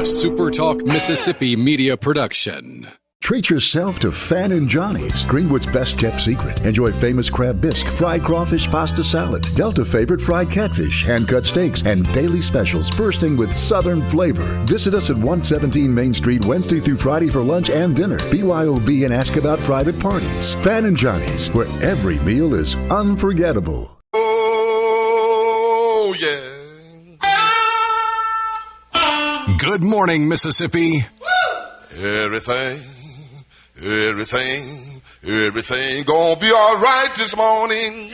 SuperTalk Mississippi Media production. Treat yourself to Fan and Johnny's, Greenwood's best kept secret. Enjoy famous crab bisque, fried crawfish pasta salad, Delta favorite fried catfish, hand-cut steaks, and daily specials bursting with southern flavor. Visit us at 117 Main Street Wednesday through Friday for lunch and dinner. BYOB and ask about private parties. Fan and Johnny's, where every meal is unforgettable. Oh, yeah. Good morning, Mississippi. Everything gonna be all right this morning.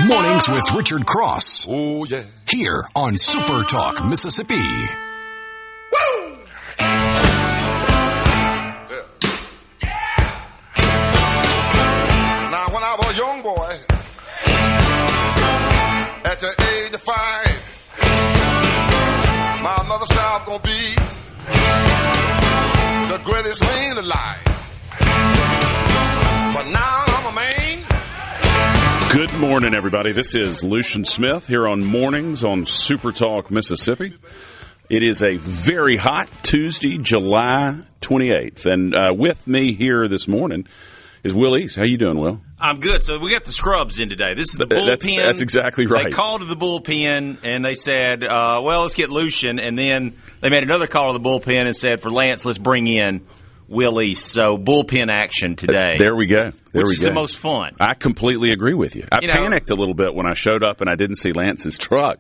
Mornings with Richard Cross. Oh, yeah. Here on SuperTalk Mississippi. Woo! Now, when I was a young boy, at the age of 5, my mother said I was gonna be the greatest man alive. But now I'm a man. Good morning, everybody. This is Lucian Smith here on Mornings on SuperTalk Mississippi. It is a very hot Tuesday, July 28th. And with me here this morning is Will East. How you doing, Will? I'm good. So we got the scrubs in today. This is the bullpen. That's exactly right. They called to the bullpen, and they said, well, let's get Lucian. And then they made another call to the bullpen and said, for Lance, let's bring in Will East. So bullpen action today. There we go. Which is the most fun. I completely agree with you. I panicked a little bit when I showed up and I didn't see Lance's truck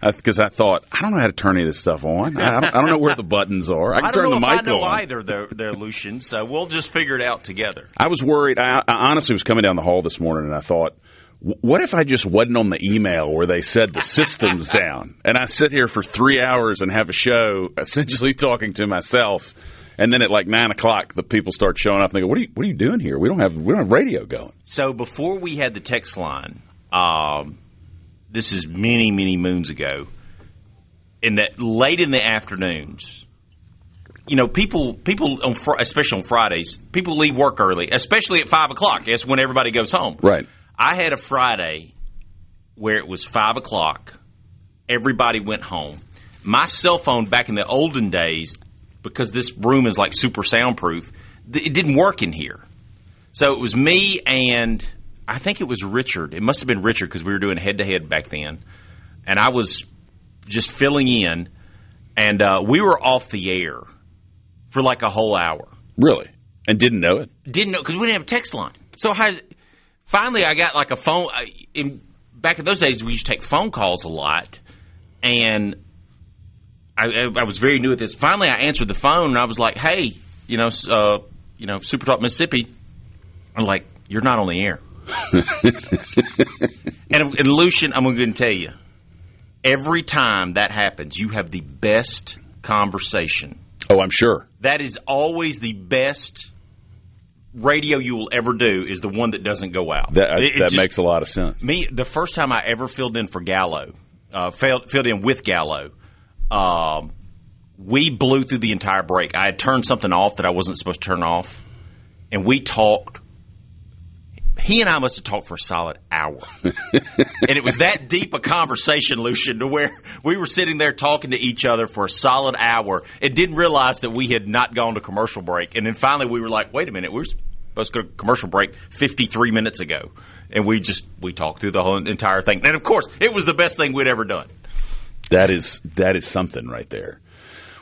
because I thought, I don't know how to turn any of this stuff on. I don't know where the buttons are. I can turn the mic on. I don't know either, there, Lucian. So we'll just figure it out together. I was worried. I honestly was coming down the hall this morning and I thought, what if I just wasn't on the email where they said the system's down? And I sit here for 3 hours and have a show essentially talking to myself. And then at like 9 o'clock, the people start showing up and they go, what are you doing here? We don't have radio going. So before we had the text line, this is many, many moons ago, late in the afternoons, you know, people especially on Fridays, people leave work early, especially at 5 o'clock. That's when everybody goes home. Right. I had a Friday where it was 5 o'clock. Everybody went home. My cell phone back in the olden days, because this room is like super soundproof, it didn't work in here. So it was me and I think it was Richard. It must have been Richard because we were doing head-to-head back then. And I was just filling in, and we were off the air for like a whole hour. Really? And didn't know it? Didn't know because we didn't have a text line. So finally I got like a phone. Back in those days, we used to take phone calls a lot, and I was very new at this. Finally, I answered the phone, and I was like, hey, SuperTalk Mississippi. I'm like, you're not on the air. and Lucian, I'm going to tell you, every time that happens, you have the best conversation. Oh, I'm sure. That is always the best radio you will ever do is the one that doesn't go out. That makes a lot of sense. The first time I ever filled in for Gallo, filled in with Gallo, we blew through the entire break. I had turned something off that I wasn't supposed to turn off, and we talked. He and I must have talked for a solid hour. And it was that deep a conversation, Lucian, to where we were sitting there talking to each other for a solid hour and didn't realize that we had not gone to commercial break. And then finally we were like, wait a minute, we were supposed to go to commercial break 53 minutes ago. And we talked through the whole entire thing. And, of course, it was the best thing we'd ever done. That is something right there.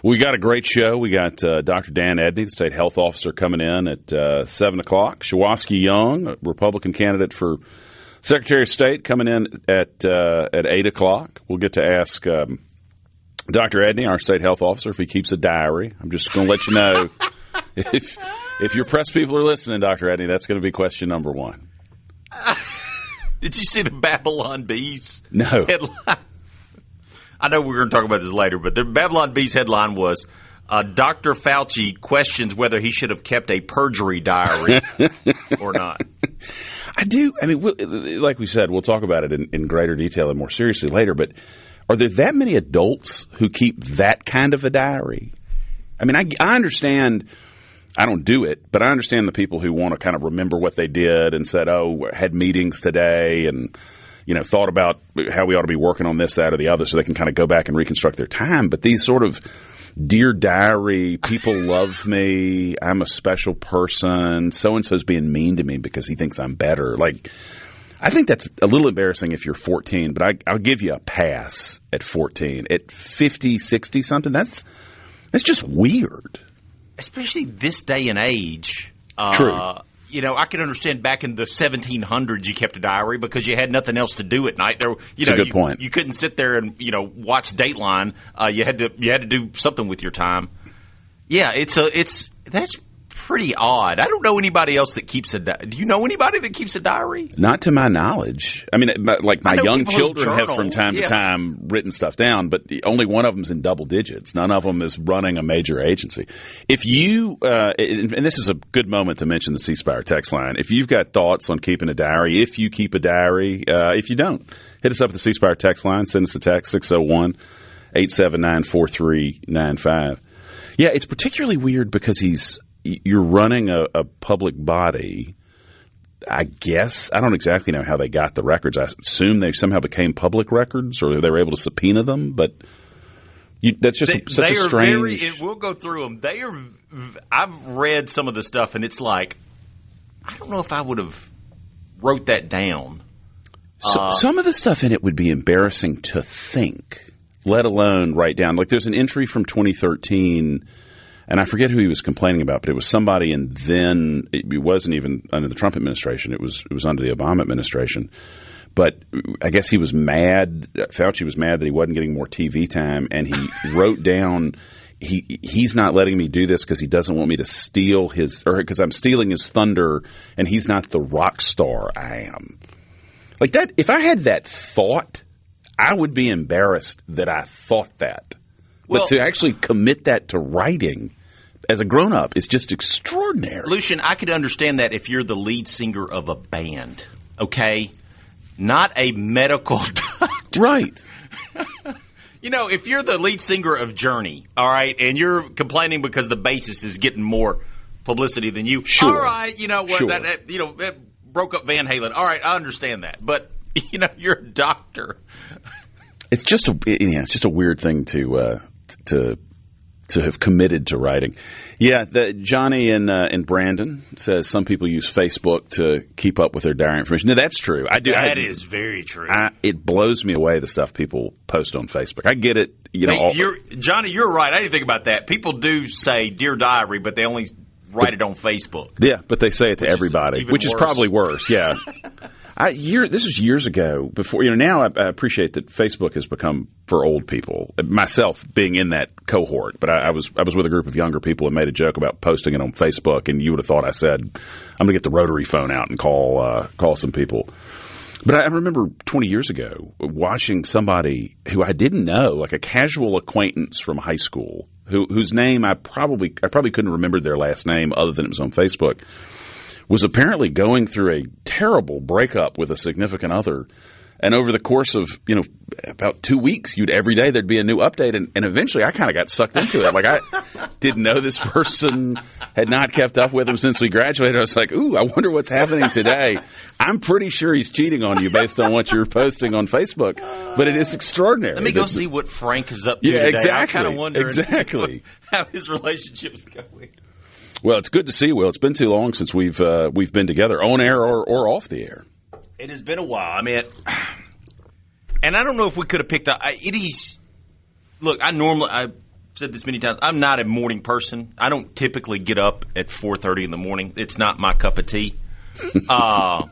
We got a great show. We got Dr. Dan Edney, the state health officer, coming in at 7 o'clock. Shawaski Young, a Republican candidate for Secretary of State, coming in at 8 o'clock. We'll get to ask Dr. Edney, our state health officer, if he keeps a diary. I'm just going to let you know, if your press people are listening, Dr. Edney, that's going to be question number one. Did you see the Babylon Bees headline? I know we're going to talk about this later, but the Babylon Bees headline was, Dr. Fauci questions whether he should have kept a perjury diary or not. I do. I mean, like we said, we'll talk about it in greater detail and more seriously later, but are there that many adults who keep that kind of a diary? I mean, I understand. I don't do it, but I understand the people who want to kind of remember what they did and said, oh, had meetings today and thought about how we ought to be working on this, that, or the other, so they can kind of go back and reconstruct their time. But these sort of Dear Diary, people love me, I'm a special person, so-and-so's being mean to me because he thinks I'm better. Like, I think that's a little embarrassing if you're 14, but I'll give you a pass at 14. At 50, 60 something, that's just weird. Especially this day and age. True. I can understand back in the 1700s you kept a diary because you had nothing else to do at night. That's a good point. You couldn't sit there and watch Dateline. You had to do something with your time. Yeah, that's pretty odd. I don't know anybody else that keeps a diary. Do you know anybody that keeps a diary? Not to my knowledge. I mean, like my young children have from time to Yeah. time written stuff down, but only one of them's in double digits. None of them is running a major agency. If you, and this is a good moment to mention the C Spire text line, if you've got thoughts on keeping a diary, if you keep a diary, if you don't, hit us up at the C Spire text line, send us a text, 601-879-4395. Yeah, it's particularly weird because you're running a public body, I guess. I don't exactly know how they got the records. I assume they somehow became public records or they were able to subpoena them, but that's just such a strange... we'll go through them. I've read some of the stuff, and it's like, I don't know if I would have wrote that down. Some of the stuff in it would be embarrassing to think, let alone write down. Like there's an entry from 2013... and I forget who he was complaining about, but it was somebody, and then it wasn't even under the Trump administration. It was under the Obama administration. But I guess he was mad. Fauci was mad that he wasn't getting more TV time, and he wrote down, he's not letting me do this because he doesn't want me to steal because I'm stealing his thunder, and he's not the rock star I am. Like that, if I had that thought, I would be embarrassed that I thought that. But to actually commit that to writing as a grown-up is just extraordinary. Lucian, I could understand that if you're the lead singer of a band, okay? Not a medical doctor. Right. If you're the lead singer of Journey, all right, and you're complaining because the bassist is getting more publicity than you, sure. All right, you know what, sure. that broke up Van Halen. All right, I understand that. But, you're a doctor. It's just a weird thing to have committed to writing. Yeah, Johnny in Brandon says some people use Facebook to keep up with their diary information. No, that's true. I do. That is very true. It blows me away the stuff people post on Facebook. I get it. Johnny, you're right. I didn't think about that. People do say Dear Diary, but they only write it on Facebook. Yeah, but they say it to everybody, which is probably worse. Yeah. This was years ago. Before now, I appreciate that Facebook has become for old people. Myself being in that cohort, but I was with a group of younger people and made a joke about posting it on Facebook. And you would have thought I said, "I'm going to get the rotary phone out and call some people." But I remember 20 years ago watching somebody who I didn't know, like a casual acquaintance from high school, whose name I probably couldn't remember their last name other than it was on Facebook, was apparently going through a terrible breakup with a significant other. And over the course of, about 2 weeks, every day there'd be a new update. And eventually I kind of got sucked into it. Like I didn't know this person, had not kept up with him since we graduated. I was like, ooh, I wonder what's happening today. I'm pretty sure he's cheating on you based on what you're posting on Facebook. But it is extraordinary. Let me go see what Frank is up to today. Exactly. I kind of wonder how his relationship's going. Well, it's good to see you, Will. It's been too long since we've been together, on air or off the air. It has been a while. I mean, and I don't know if we could have picked up. Look, I've said this many times, I'm not a morning person. I don't typically get up at 4:30 in the morning. It's not my cup of tea. But,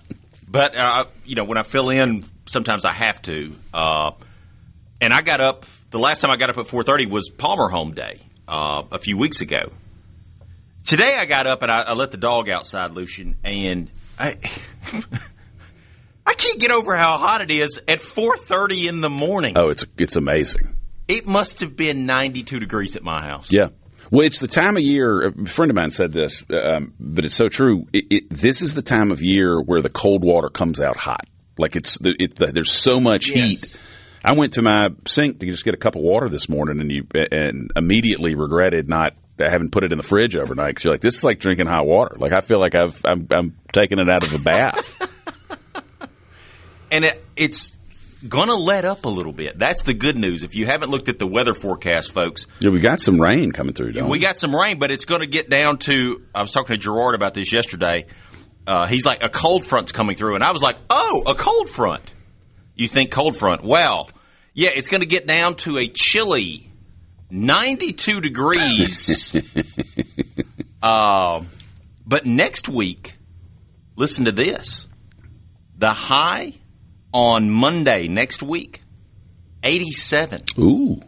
when I fill in, sometimes I have to. And I got up, the last time I got up at 4:30 was Palmer Home Day a few weeks ago. Today I got up and I let the dog outside, Lucian, and I can't get over how hot it is at 4:30 in the morning. Oh, it's amazing. It must have been 92 degrees at my house. Yeah. Well, it's the time of year. A friend of mine said this, but it's so true. This is the time of year where the cold water comes out hot. Like there's so much heat. I went to my sink to just get a cup of water this morning, and immediately regretted not having put it in the fridge overnight. Because you're like, this is like drinking hot water. Like I feel like I'm taking it out of a bath. I mean, go see what Frank is up to today. Well, it's good to see you, Will. It's been too long since we've been together, on air or off the air. And it's going to let up a little bit. That's the good news. If you haven't looked at the weather forecast, folks. Yeah, we got some rain coming through, don't we? We got some rain, but it's going to get down to – I was talking to Gerard about this yesterday. He's like, a cold front's coming through. And I was like, oh, a cold front. You think cold front. Well, yeah, it's going to get down to a chilly 92 degrees. But next week, listen to this. The high on Monday next week, 87. Ooh.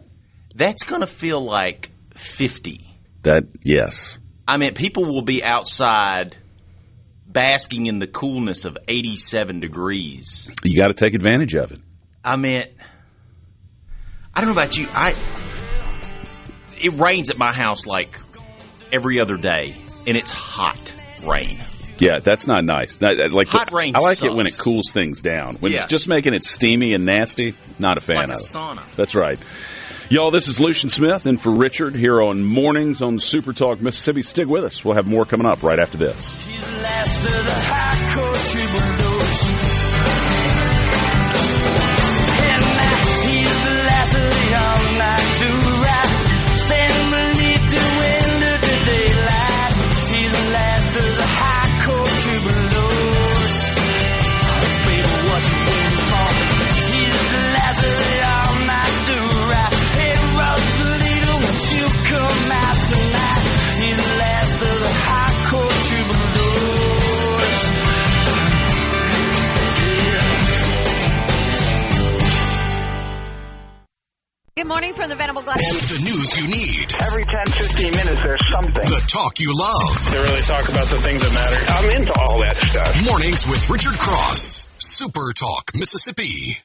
That's going to feel like 50. Yes. I mean, people will be outside basking in the coolness of 87 degrees. You got to take advantage of it. I mean, I don't know about you. It rains at my house like every other day, and it's hot rain. Yeah, that's not nice. Like hot rain I like sucks. it when it cools things down. When Yes. it's just making it steamy and nasty, not a fan Like of a it. sauna. That's right. Y'all, this is Lucian Smith in for Richard here on Mornings on Super Talk Mississippi. Stick with us. We'll have more coming up right after this. She's the last of the high country bulldogs. And now he's the last of the all-night do-right. Stand beneath the window to daylight. He's the last of the high country bulldogs. Baby, what you waiting for? He's the last of the all-night do-right. Hey, Rosalita, won't you come out tonight? He's the last of the high country bulldogs. Good morning from the Venable Glass. The news you need. Every 10, 15 minutes, there's something. The talk you love. They really talk about the things that matter. I'm into all that stuff. Mornings with Richard Cross. Super Talk Mississippi.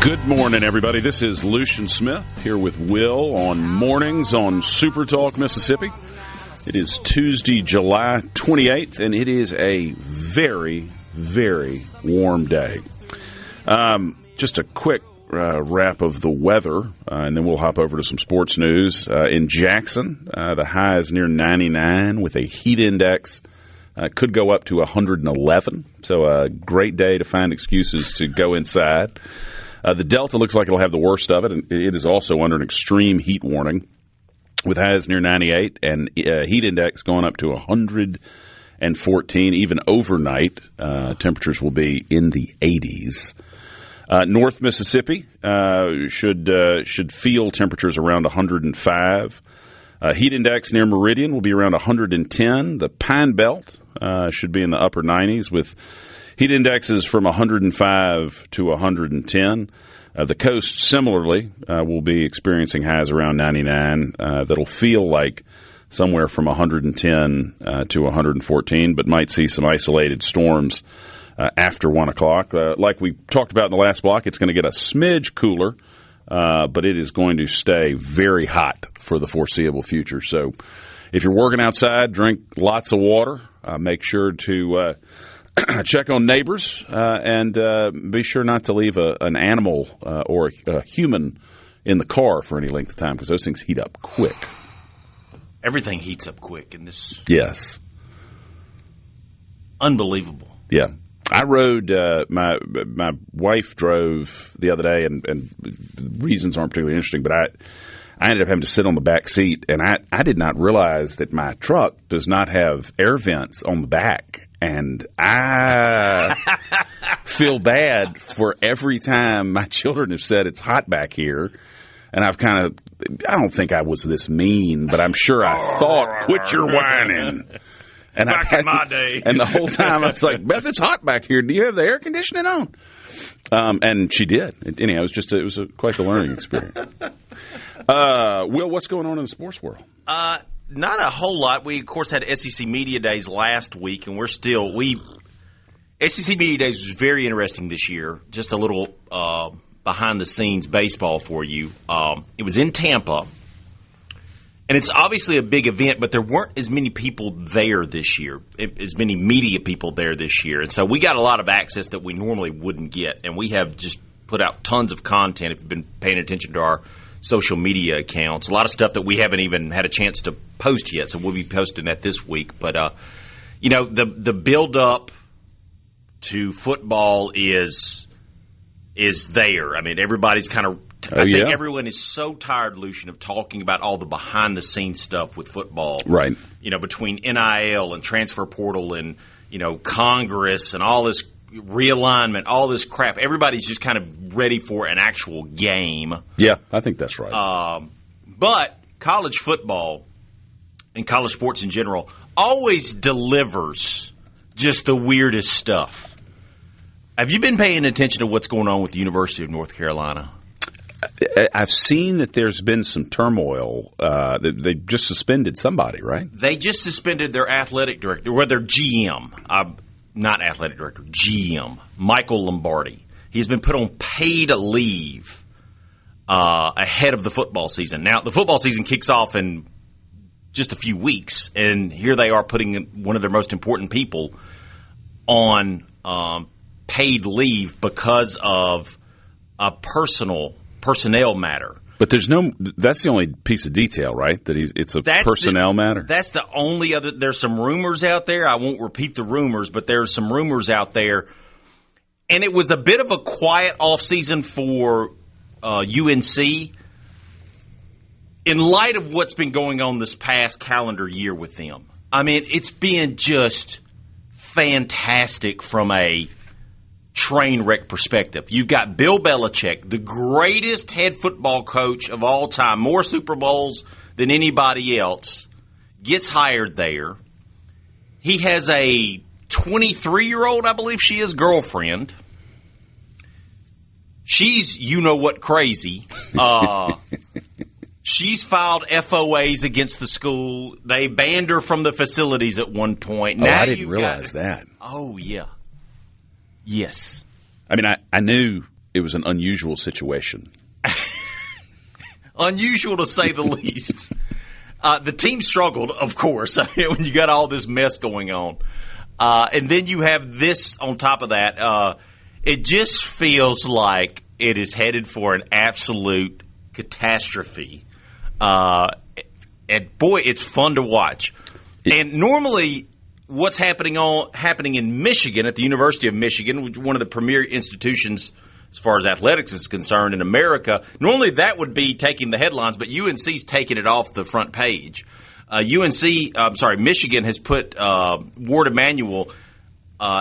Good morning, everybody. This is Lucian Smith here with Will on Mornings on Super Talk Mississippi. It is Tuesday, July 28th, and it is a very, very warm day. Just a quick wrap of the weather, and then we'll hop over to some sports news. In Jackson, the high is near 99 with a heat index. Could go up to 111, so a great day to find excuses to go inside. The Delta looks like it'll have the worst of it, and it is also under an extreme heat warning with highs near 98 and heat index going up to 114. Even overnight, temperatures will be in the 80s. North Mississippi should feel temperatures around 105. Heat index near Meridian will be around 110. The Pine Belt should be in the upper 90s with heat indexes from 105 to 110. The coast, similarly, will be experiencing highs around 99. That'll feel like somewhere from 110 to 114, but might see some isolated storms after 1 o'clock. Like we talked about in the last block, it's going to get a smidge cooler, but it is going to stay very hot for the foreseeable future. So if you're working outside, drink lots of water. Make sure to check on neighbors and be sure not to leave an animal or a human in the car for any length of time because those things heat up quick. Everything heats up quick in this. Yes. Unbelievable. Yeah. I rode, my wife drove the other day, and reasons aren't particularly interesting, but I ended up having to sit on the back seat, and I did not realize that my truck does not have air vents on the back. And I feel bad for every time my children have said it's hot back here. And I don't think I was this mean, but I'm sure I thought, quit your whining. And Back in my day. And the whole time I was like, Beth, it's hot back here. Do you have the air conditioning on? And she did. Anyhow, it was quite the learning experience. Will, what's going on in the sports world? Not a whole lot. We, of course, had SEC Media Days last week, and SEC Media Days was very interesting this year. Just a little behind-the-scenes baseball for you. It was in Tampa, and it's obviously a big event, but there weren't as many people there this year, as many media people there this year. And so we got a lot of access that we normally wouldn't get, and we have just put out tons of content if you've been paying attention to our social media accounts. A lot of stuff that we haven't even had a chance to post yet, so we'll be posting that this week. But, the build-up to football is there. I mean, everybody's kind of I think everyone is so tired, Lucian, of talking about all the behind-the-scenes stuff with football. Right. Between NIL and transfer portal and, Congress and all this realignment, all this crap. Everybody's just kind of ready for an actual game. Yeah, I think that's right. But college football and college sports in general always delivers just the weirdest stuff. Have you been paying attention to what's going on with the University of North Carolina? I've seen that there's been some turmoil. They just suspended somebody, right? They just suspended their athletic director, or their GM. Not athletic director, GM, Michael Lombardi. He's been put on paid leave ahead of the football season. Now, the football season kicks off in just a few weeks, and here they are putting one of their most important people on paid leave because of a personnel matter. But that's the only piece of detail, right? That it's a personnel matter? That's the only other. There's some rumors out there. I won't repeat the rumors, but there's some rumors out there. And it was a bit of a quiet offseason for UNC in light of what's been going on this past calendar year with them. I mean, it's been just fantastic from a train wreck perspective. You've got Bill Belichick, the greatest head football coach of all time, more Super Bowls than anybody else, gets hired there. He has a 23-year-old, I believe she is, girlfriend. She's you-know-what crazy. She's filed FOAs against the school. They banned her from the facilities at one point. Now I didn't realize that. Oh, yeah. Yes. I mean, I knew it was an unusual situation. Unusual to say the least. The team struggled, of course, when you got all this mess going on. And then you have this on top of that. It just feels like it is headed for an absolute catastrophe. And, boy, it's fun to watch. And normally what's happening in Michigan, at the University of Michigan, one of the premier institutions as far as athletics is concerned in America, normally that would be taking the headlines, but UNC's taking it off the front page. Michigan has put Ward Emanuel.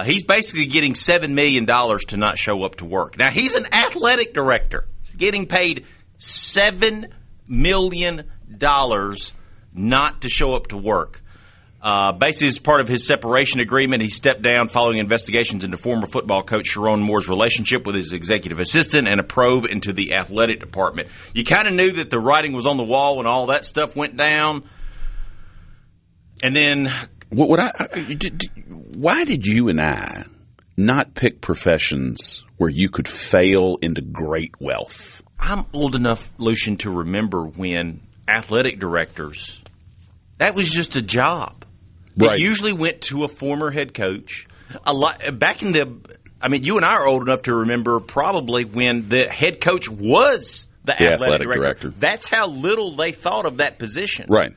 He's basically getting $7 million to not show up to work. Now, he's an athletic director. He's getting paid $7 million not to show up to work. Basically, as part of his separation agreement, he stepped down following investigations into former football coach Sharon Moore's relationship with his executive assistant and a probe into the athletic department. You kind of knew that the writing was on the wall when all that stuff went down. And then why did you and I not pick professions where you could fail into great wealth? I'm old enough, Lucian, to remember when athletic directors, that was just a job. Right. It usually went to a former head coach. You and I are old enough to remember probably when the head coach was the athletic director. That's how little they thought of that position. Right.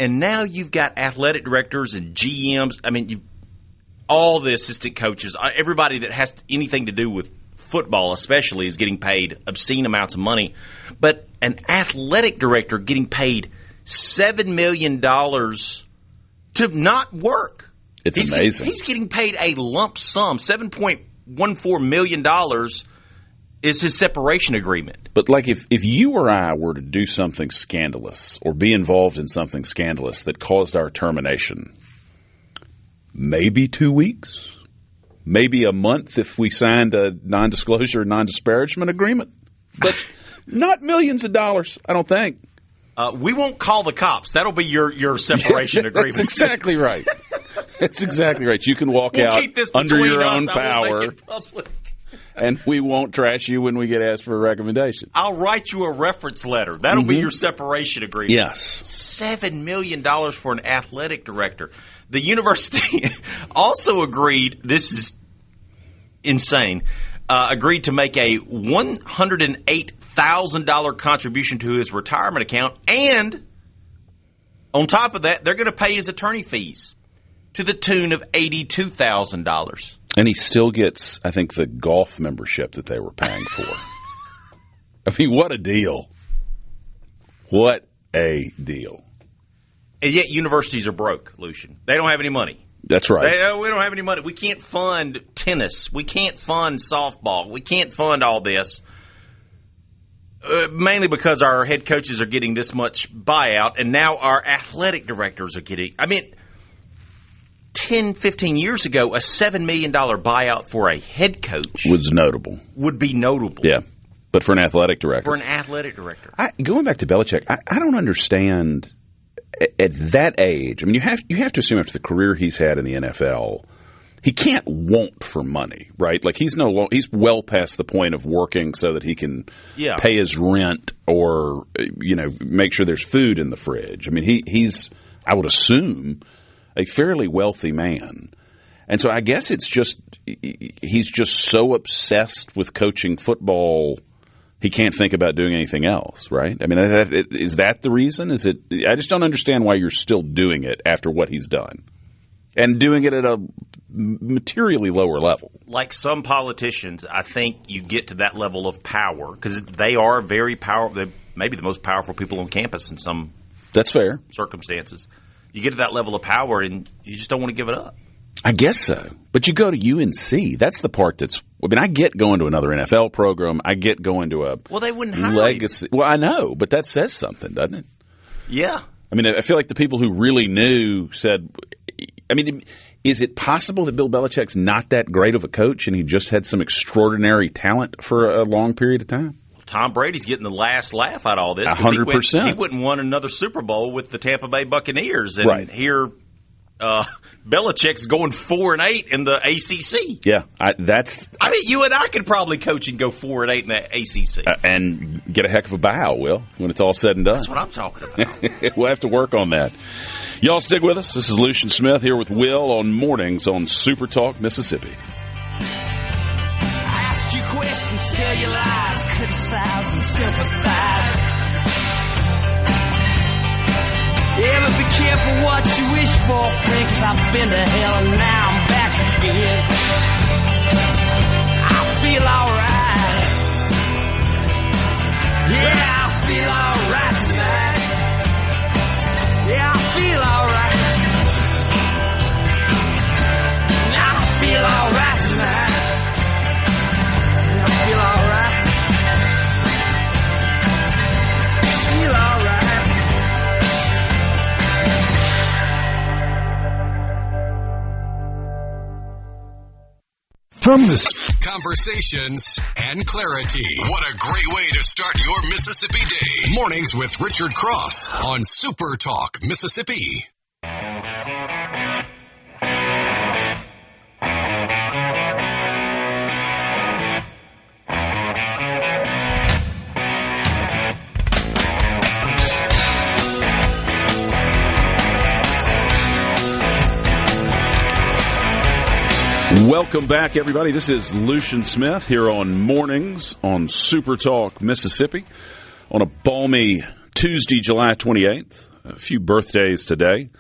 And now you've got athletic directors and GMs. I mean, all the assistant coaches, everybody that has anything to do with football especially is getting paid obscene amounts of money. But an athletic director getting paid $7 million to not work. It's amazing. He's getting paid a lump sum. $7.14 million is his separation agreement. But like if you or I were to do something scandalous or be involved in something scandalous that caused our termination, maybe 2 weeks, maybe a month if we signed a non-disclosure, non-disparagement agreement, but not millions of dollars, I don't think. We won't call the cops. That'll be your separation agreement. That's exactly right. That's exactly right. You can walk out under your own power, and we won't trash you when we get asked for a recommendation. I'll write you a reference letter. That'll be your separation agreement. Yes. $7 million for an athletic director. The university also agreed, this is insane, agreed to make a $108,000 contribution to his retirement account, and on top of that, they're going to pay his attorney fees to the tune of $82,000. And he still gets, I think, the golf membership that they were paying for. I mean, what a deal. What a deal. And yet universities are broke, Lucian. They don't have any money. That's right. We don't have any money. We can't fund tennis. We can't fund softball. We can't fund all this. Mainly because our head coaches are getting this much buyout, and now our athletic directors are getting – I mean, 10, 15 years ago, a $7 million buyout for a head coach was notable. Would be notable. Yeah, but for an athletic director. For an athletic director. Going back to Belichick, I don't understand at that age. I mean, you have to assume after the career he's had in the NFL – he can't want for money, right? Like he's well past the point of working so that he can pay his rent or make sure there's food in the fridge. I mean, he's I would assume a fairly wealthy man, and so I guess it's just he's just so obsessed with coaching football he can't think about doing anything else, right? I mean, is that the reason? Is it? I just don't understand why you're still doing it after what he's done. And doing it at a materially lower level. Like some politicians, I think you get to that level of power because they are very powerful. They're maybe the most powerful people on campus in some That's fair. circumstances. You get to that level of power and you just don't want to give it up. I guess so. But you go to UNC. That's the part that's – I mean, I get going to another NFL program. I get going to a they wouldn't hire legacy. Well, I know, but that says something, doesn't it? Yeah. I mean, I feel like the people who really knew said – I mean, is it possible that Bill Belichick's not that great of a coach and he just had some extraordinary talent for a long period of time? Tom Brady's getting the last laugh out of all this. 100%. He wouldn't want another Super Bowl with the Tampa Bay Buccaneers. And here Belichick's going 4-8 in the ACC. Yeah, I mean, you and I could probably coach and go 4-8 in the ACC. And get a heck of a bow, Will, when it's all said and done. That's what I'm talking about. We'll have to work on that. Y'all stick with us. This is Lucian Smith here with Will on Mornings on SuperTalk Mississippi. I ask you questions, tell you lies, criticize and sympathize. Yeah, but be careful what you wish for, friend, 'cause I've been to hell and now I'm back again. I feel alright. Yeah, I feel alright tonight. Yeah, I feel alright. I feel alright tonight. I feel alright. Feel alright. From this conversations and clarity. What a great way to start your Mississippi day. Mornings with Richard Cross on SuperTalk Mississippi. Welcome back, everybody. This is Lucian Smith here on Mornings on SuperTalk Mississippi on a balmy Tuesday, July 28th. A few birthdays today.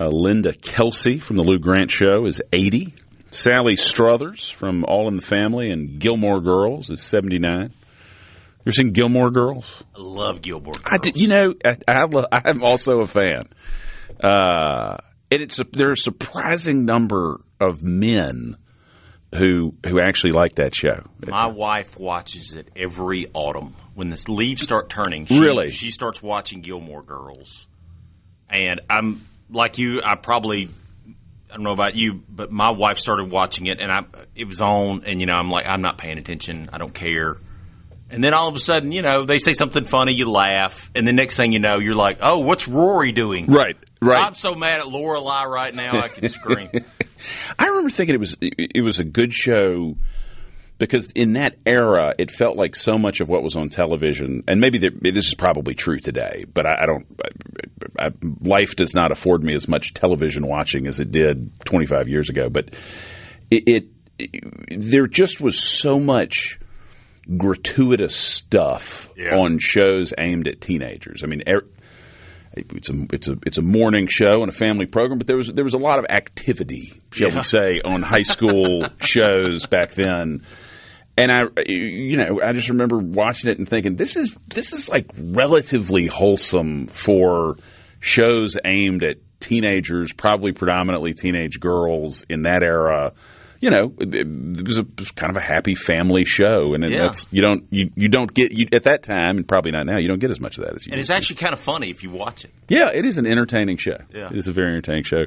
Linda Kelsey from the Lou Grant Show is 80. Sally Struthers from All in the Family and Gilmore Girls is 79. You ever seen Gilmore Girls? I love Gilmore Girls. I did. I'm also a fan. And there's a surprising number of men who actually like that show. My wife watches it every autumn. When the leaves start turning, she starts watching Gilmore Girls. And I'm like you, I don't know about you, but my wife started watching it, and it was on, and I'm like, I'm not paying attention. I don't care. And then all of a sudden, they say something funny, you laugh, and the next thing you know, you're like, oh, what's Rory doing? Right. I'm so mad at Lorelai right now, I can scream. I remember thinking it was a good show because in that era, it felt like so much of what was on television, and maybe this is probably true today, but life does not afford me as much television watching as it did 25 years ago. But there just was so much gratuitous stuff on shows aimed at teenagers. I mean, it's a morning show and a family program, but there was a lot of activity, shall we say, on high school shows back then. And I just remember watching it and thinking, this is like relatively wholesome for shows aimed at teenagers, probably predominantly teenage girls in that era. It was kind of a happy family show, and that's you don't get at that time, and probably not now. You don't get as much of that as you. And it's actually kind of funny if you watch it. Yeah, it is an entertaining show. Yeah. It is a very entertaining show.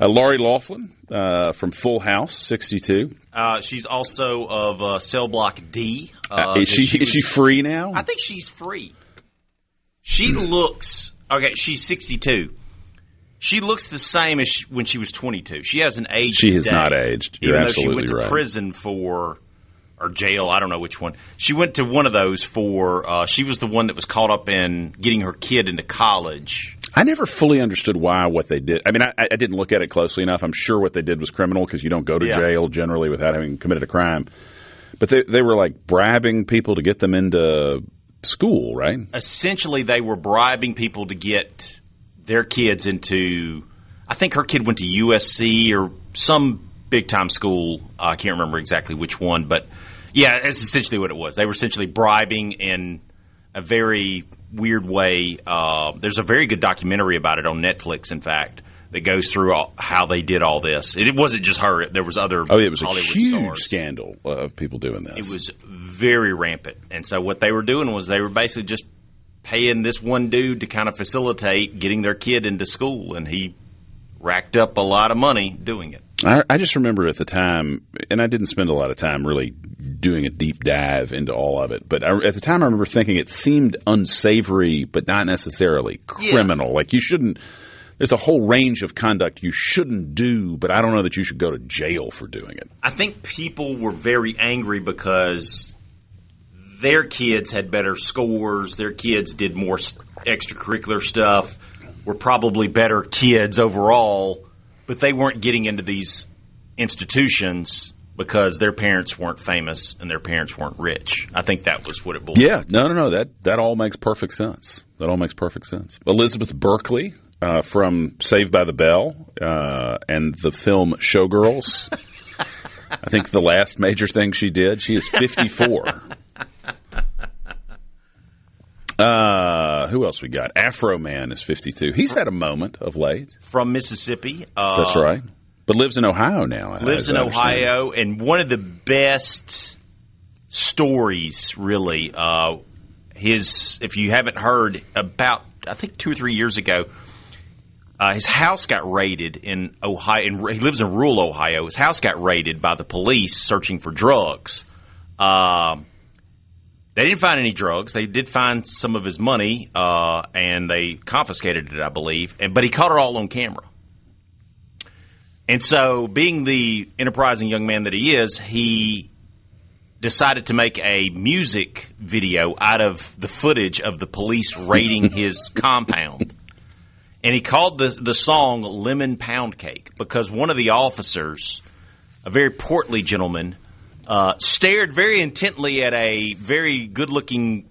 Lori Loughlin from Full House, 62. She's also of Cell Block D. Is she free now? I think she's free. She looks okay. She's 62. She looks the same as when she was 22. She hasn't aged. She has not aged. You're even absolutely though she went to prison or jail. I don't know which one. She went to one of those for. She was the one that was caught up in getting her kid into college. I never fully understood what they did. I mean, I didn't look at it closely enough. I'm sure what they did was criminal because you don't go to jail generally without having committed a crime. But they were like bribing people to get them into school, right? Essentially, they were bribing people to get their kids into, I think her kid went to USC or some big-time school. I can't remember exactly which one. But, yeah, that's essentially what it was. They were essentially bribing in a very weird way. There's a very good documentary about it on Netflix, in fact, that goes through how they did all this. It wasn't just her. There was other Hollywood it was a huge scandal of people doing this. It was very rampant. And so what they were doing was they were basically just paying this one dude to kind of facilitate getting their kid into school, and he racked up a lot of money doing it. I just remember at the time, and I didn't spend a lot of time really doing a deep dive into all of it, but at the time I remember thinking it seemed unsavory, but not necessarily criminal. Yeah. Like you shouldn't – there's a whole range of conduct you shouldn't do, but I don't know that you should go to jail for doing it. I think people were very angry because their kids had better scores, their kids did more extracurricular stuff, were probably better kids overall, but they weren't getting into these institutions because their parents weren't famous and their parents weren't rich. I think that was what it boiled down to. No. That all makes perfect sense. Elizabeth Berkley from Saved by the Bell and the film Showgirls. I think the last major thing she did. She is 54. Who else we got? Afro Man is 52. He's had a moment of late. From Mississippi. That's right. But lives in Ohio now. Lives in Ohio. And one of the best stories, really, if you haven't heard, about, I think 2 or 3 years ago, his house got raided in Ohio. And he lives in rural Ohio. His house got raided by the police searching for drugs. They didn't find any drugs. They did find some of his money, and they confiscated it, I believe. But he caught it all on camera. And so, being the enterprising young man that he is, he decided to make a music video out of the footage of the police raiding his compound. And he called the song Lemon Pound Cake because one of the officers, a very portly gentleman, stared very intently at a very good-looking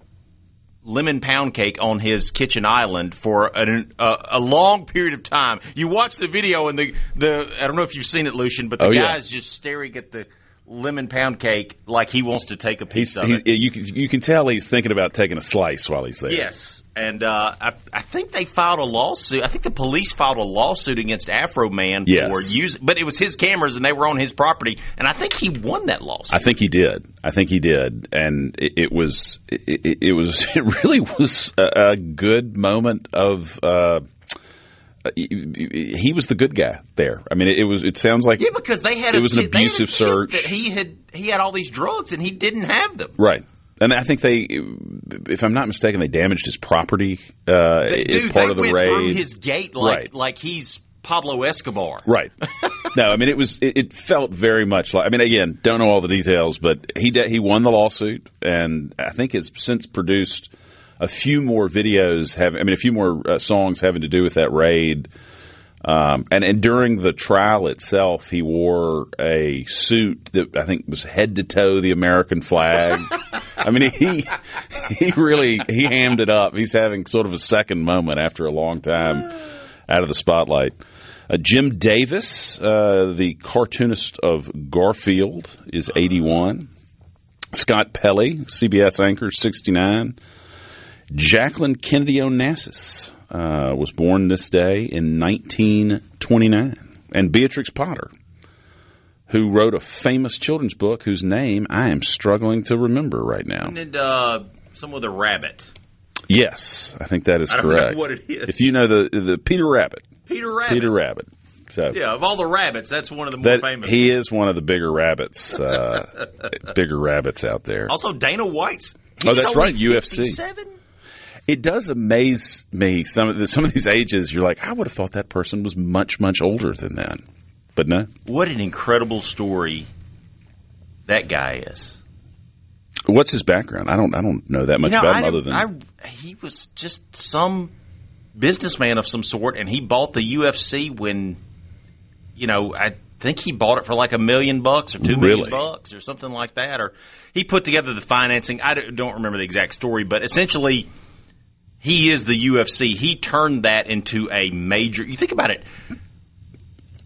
lemon pound cake on his kitchen island for a long period of time. You watch the video, and the I don't know if you've seen it, Lucian, but the guy's just staring at the lemon pound cake like he wants to take a piece of it. You can tell he's thinking about taking a slice while he's there. Yes, and I think they filed a lawsuit. I think the police filed a lawsuit against Afro Man for using, but it was his cameras and they were on his property, and I think he won that lawsuit. I think he did, and it really was a good moment of. He was the good guy there. I mean, it sounds like because they had it was an abusive search. That he had all these drugs and he didn't have them. Right, and I think if I'm not mistaken, they damaged his property as part of the raid. They went through his gate like he's Pablo Escobar. Right. No, I mean it felt very much like. I mean, again, don't know all the details, but he won the lawsuit, and I think has since produced a few more videos a few more songs having to do with that raid. And during the trial itself, he wore a suit that I think was head to toe the American flag. I mean, he hammed it up. He's having sort of a second moment after a long time out of the spotlight. Jim Davis, the cartoonist of Garfield, is 81. Scott Pelley, CBS anchor, 69. Jacqueline Kennedy Onassis was born this day in 1929. And Beatrix Potter, who wrote a famous children's book whose name I am struggling to remember right now. And some with a rabbit. Yes, I think that is correct. I don't know what it is. If you know the Peter Rabbit. Peter Rabbit. Peter Rabbit. So, yeah, of all the rabbits, that's one of the more famous. He is one of the bigger rabbits, out there. Also, Dana White's. That's right, UFC. 57? It does amaze me. Some of these ages, you're like, I would have thought that person was much, much older than that. But no. What an incredible story that guy is. What's his background? I don't know that much about him other than he was just some businessman of some sort, and he bought the UFC when, I think he bought it for like $1 million or $2 million or something like that. Or he put together the financing. I don't remember the exact story, but essentially, he is the UFC. He turned that into a major. You think about it.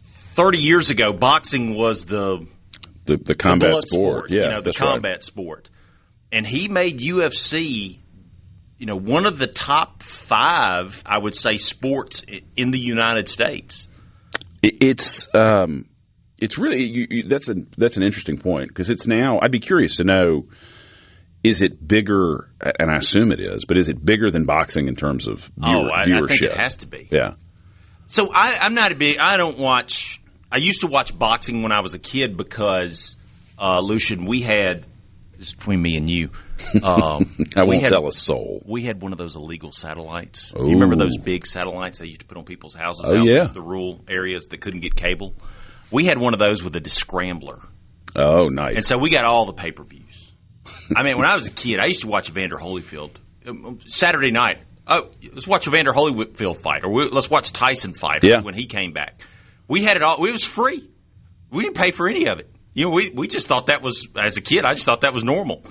30 years ago, boxing was the combat sport. Yeah, the combat sport. And he made UFC, one of the top 5, I would say, sports in the United States. It's really that's an interesting point because it's now. I'd be curious to know, is it bigger? And I assume it is, but is it bigger than boxing in terms of viewership? I think it has to be. Yeah. So I'm not a big. I don't watch. I used to watch boxing when I was a kid because, Lucian, we had. This is between me and you. I won't tell a soul. We had one of those illegal satellites. Ooh. You remember those big satellites they used to put on people's houses out in the rural areas that couldn't get cable? We had one of those with a descrambler. Oh, nice. And so we got all the pay-per-views. I mean, when I was a kid, I used to watch Evander Holyfield. Saturday night, let's watch Evander Holyfield fight, or let's watch Tyson fight when he came back. We had it all. It was free. We didn't pay for any of it. We just thought that was, as a kid, I just thought that was normal.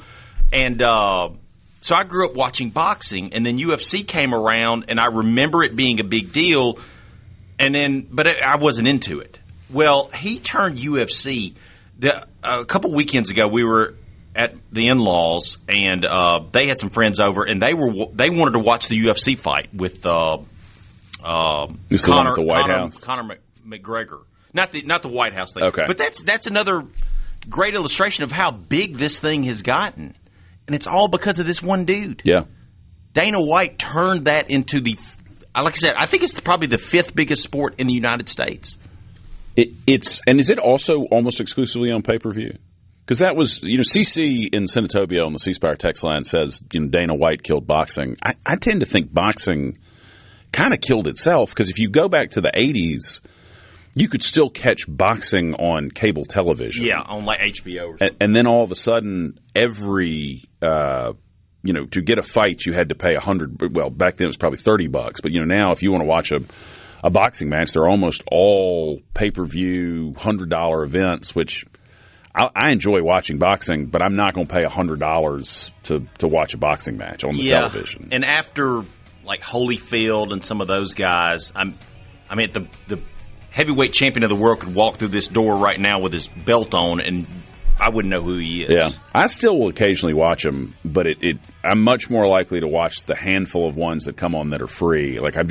And so I grew up watching boxing, and then UFC came around, and I remember it being a big deal, but I wasn't into it. Well, he turned UFC. A couple weekends ago, we were at the in-laws, and they had some friends over, and they wanted to watch the UFC fight with Conor McGregor. Not the White House thing. Okay. But that's another great illustration of how big this thing has gotten. And it's all because of this one dude. Yeah. Dana White turned that into like I said, I think it's probably the 5th biggest sport in the United States. Is it also almost exclusively on pay-per-view? Because that was, CC in Senatobia on the C Spire text line says, Dana White killed boxing. I tend to think boxing kind of killed itself because if you go back to the 80s, you could still catch boxing on cable television. Yeah, on like HBO or something. And then all of a sudden, every, to get a fight, you had to pay $100. Well, back then it was probably $30. But, now if you want to watch a boxing match, they're almost all pay-per-view $100 events, which I enjoy watching boxing, but I'm not going to pay $100 to watch a boxing match on the television. And after like Holyfield and some of those guys, the heavyweight champion of the world could walk through this door right now with his belt on, and I wouldn't know who he is. Yeah, I still will occasionally watch him, but I'm much more likely to watch the handful of ones that come on that are free. Like I'm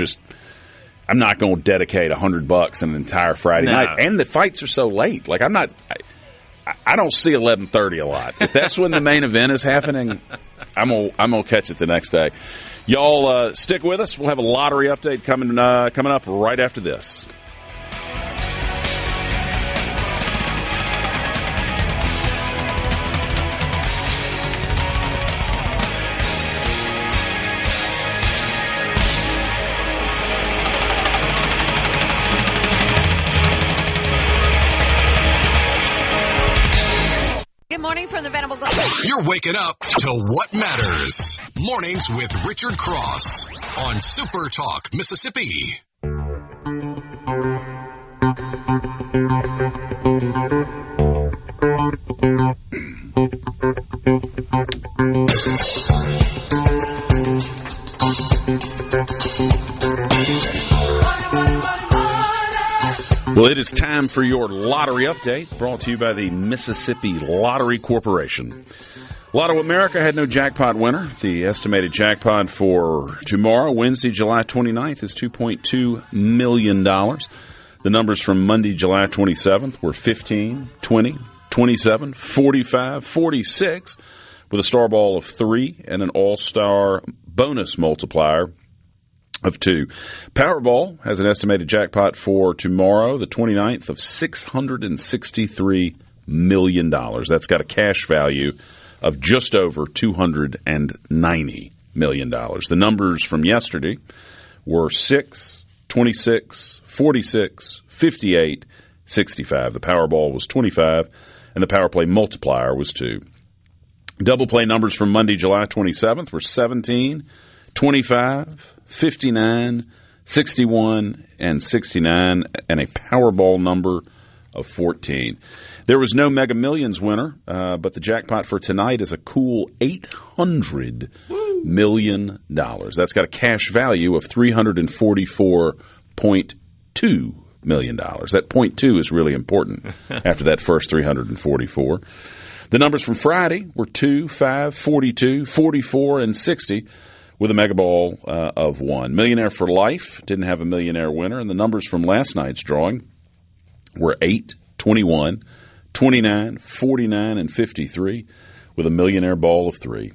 not going to dedicate $100 an entire Friday night, and the fights are so late. Like I don't see 11:30 a lot. If that's when the main event is happening, I'm gonna catch it the next day. Y'all stick with us. We'll have a lottery update coming up right after this. From the Venable Glass. You're waking up to what matters. Mornings with Richard Cross on SuperTalk Mississippi. Well, it is time for your lottery update, brought to you by the Mississippi Lottery Corporation. Lotto America had no jackpot winner. The estimated jackpot for tomorrow, Wednesday, July 29th, is $2.2 million. The numbers from Monday, July 27th were 15, 20, 27, 45, 46, with a star ball of 3 and an all-star bonus multiplier of 2. Powerball has an estimated jackpot for tomorrow, the 29th, of $663 million. That's got a cash value of just over $290 million. The numbers from yesterday were 6, 26, 46, 58, 65. The Powerball was 25, and the Power Play multiplier was 2. Double play numbers from Monday, July 27th were 17, 25, 59, 61, and 69, and a Powerball number of 14. There was no Mega Millions winner, but the jackpot for tonight is a cool $800 million. That's got a cash value of $344.2 million. That .2 is really important after that first 344. The numbers from Friday were 2, 5, 42, 44, and 60, with a mega ball of 1. Millionaire for Life didn't have a millionaire winner, and the numbers from last night's drawing were 8, 21, 29, 49, and 53, with a millionaire ball of 3.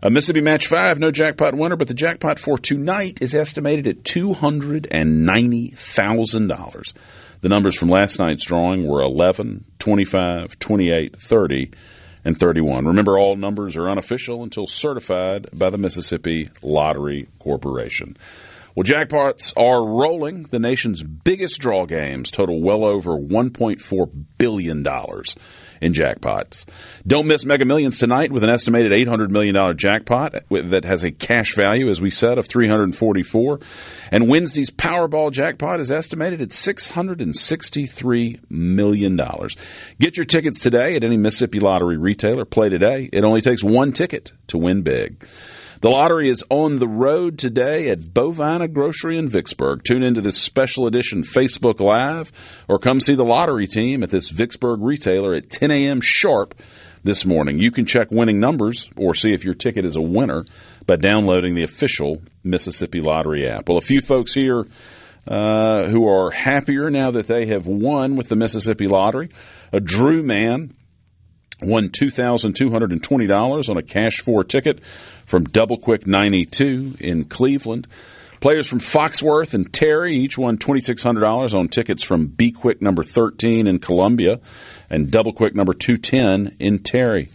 Mississippi Match 5, no jackpot winner, but the jackpot for tonight is estimated at $290,000. The numbers from last night's drawing were 11, 25, 28, 30, and 31. Remember, all numbers are unofficial until certified by the Mississippi Lottery Corporation. Well, jackpots are rolling. The nation's biggest draw games total well over $1.4 billion in jackpots. Don't miss Mega Millions tonight with an estimated $800 million jackpot that has a cash value, as we said, of $344. And Wednesday's Powerball jackpot is estimated at $663 million. Get your tickets today at any Mississippi Lottery retailer. Play today. It only takes one ticket to win big. The lottery is on the road today at Bovina Grocery in Vicksburg. Tune into this special edition Facebook Live or come see the lottery team at this Vicksburg retailer at 10 a.m. sharp this morning. You can check winning numbers or see if your ticket is a winner by downloading the official Mississippi Lottery app. Well, a few folks here who are happier now that they have won with the Mississippi Lottery. A Drew man won $2,220 on a cash for ticket from Double Quick 92 in Cleveland. Players from Foxworth and Terry each won $2,600 on tickets from B Quick number 13 in Columbia and Double Quick number 210 in Terry.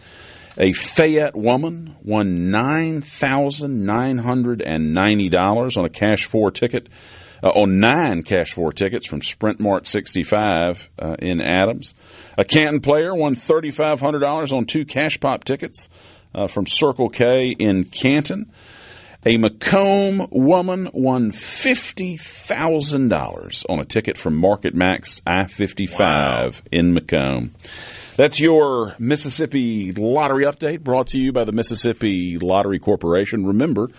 A Fayette woman won $9,990 on a cash for ticket on 9 cash for tickets from Sprint Mart 65 in Adams. A Canton player won $3,500 on 2 cash pop tickets from Circle K in Canton. A Macomb woman won $50,000 on a ticket from Market Max I-55 in Macomb. That's your Mississippi Lottery Update, brought to you by the Mississippi Lottery Corporation. Remember,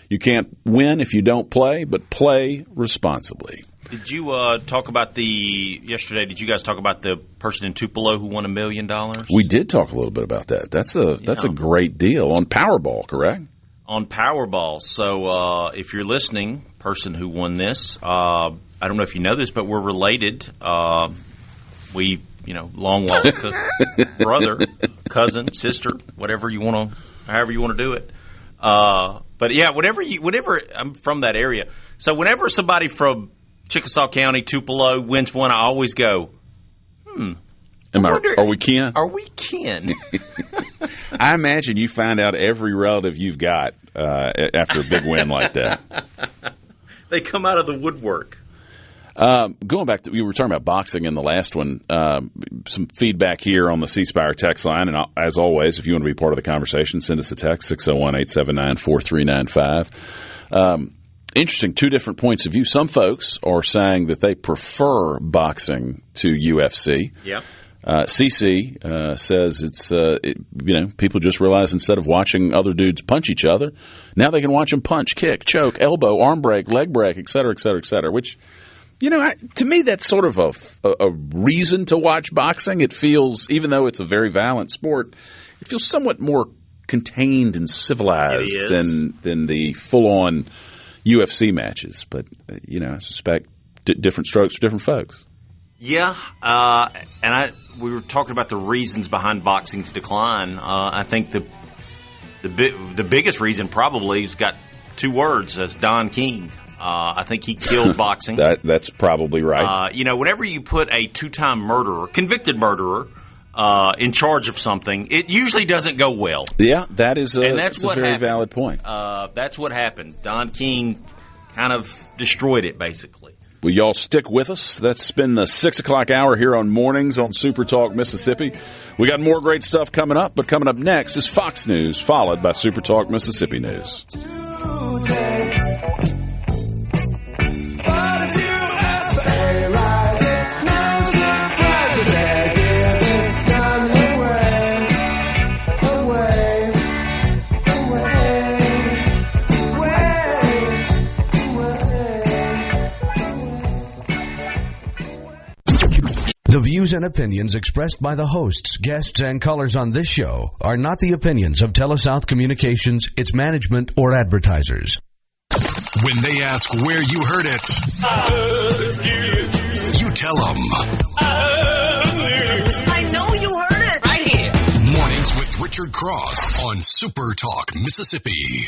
you can't win if you don't play, but play responsibly. Did you talk about yesterday? Did you guys talk about the person in Tupelo who won $1 million? We did talk a little bit about that. That's a great deal on Powerball, correct? On Powerball. So if you're listening, person who won this, I don't know if you know this, but we're related. We, long lost brother, cousin, sister, however you want to do it. But yeah, whenever I'm from that area, so whenever somebody from Chickasaw County, Tupelo wins one, I always go, are we kin? Are we kin? I imagine you find out every relative you've got after a big win like that. They come out of the woodwork. Going back to, we were talking about boxing in the last one, some feedback here on the C Spire text line. And as always, if you want to be part of the conversation, send us a text, 601-879-4395. Interesting, two different points of view. Some folks are saying that they prefer boxing to UFC. Yeah. CC says it's people just realize instead of watching other dudes punch each other, now they can watch them punch, kick, choke, elbow, arm break, leg break, et cetera, et cetera, et cetera. Which, to me, that's sort of a reason to watch boxing. It feels, even though it's a very violent sport, it feels somewhat more contained and civilized than the full-on UFC matches. But, I suspect different strokes for different folks. Yeah, we were talking about the reasons behind boxing's decline. I think the biggest reason probably has got two words, as Don King. I think he killed boxing. That's probably right. Whenever you put a two-time murderer, convicted murderer, in charge of something, it usually doesn't go well. Yeah, that's a very valid point. That's what happened. Don King kind of destroyed it, basically. Will y'all stick with us? That's been the 6 o'clock hour here on Mornings on Super Talk Mississippi. We got more great stuff coming up, but coming up next is Fox News, followed by Super Talk Mississippi News. The views and opinions expressed by the hosts, guests, and callers on this show are not the opinions of TeleSouth Communications, its management, or advertisers. When they ask where you heard it, you tell them. I know you heard it. Right here. Mornings with Richard Cross on Super Talk Mississippi.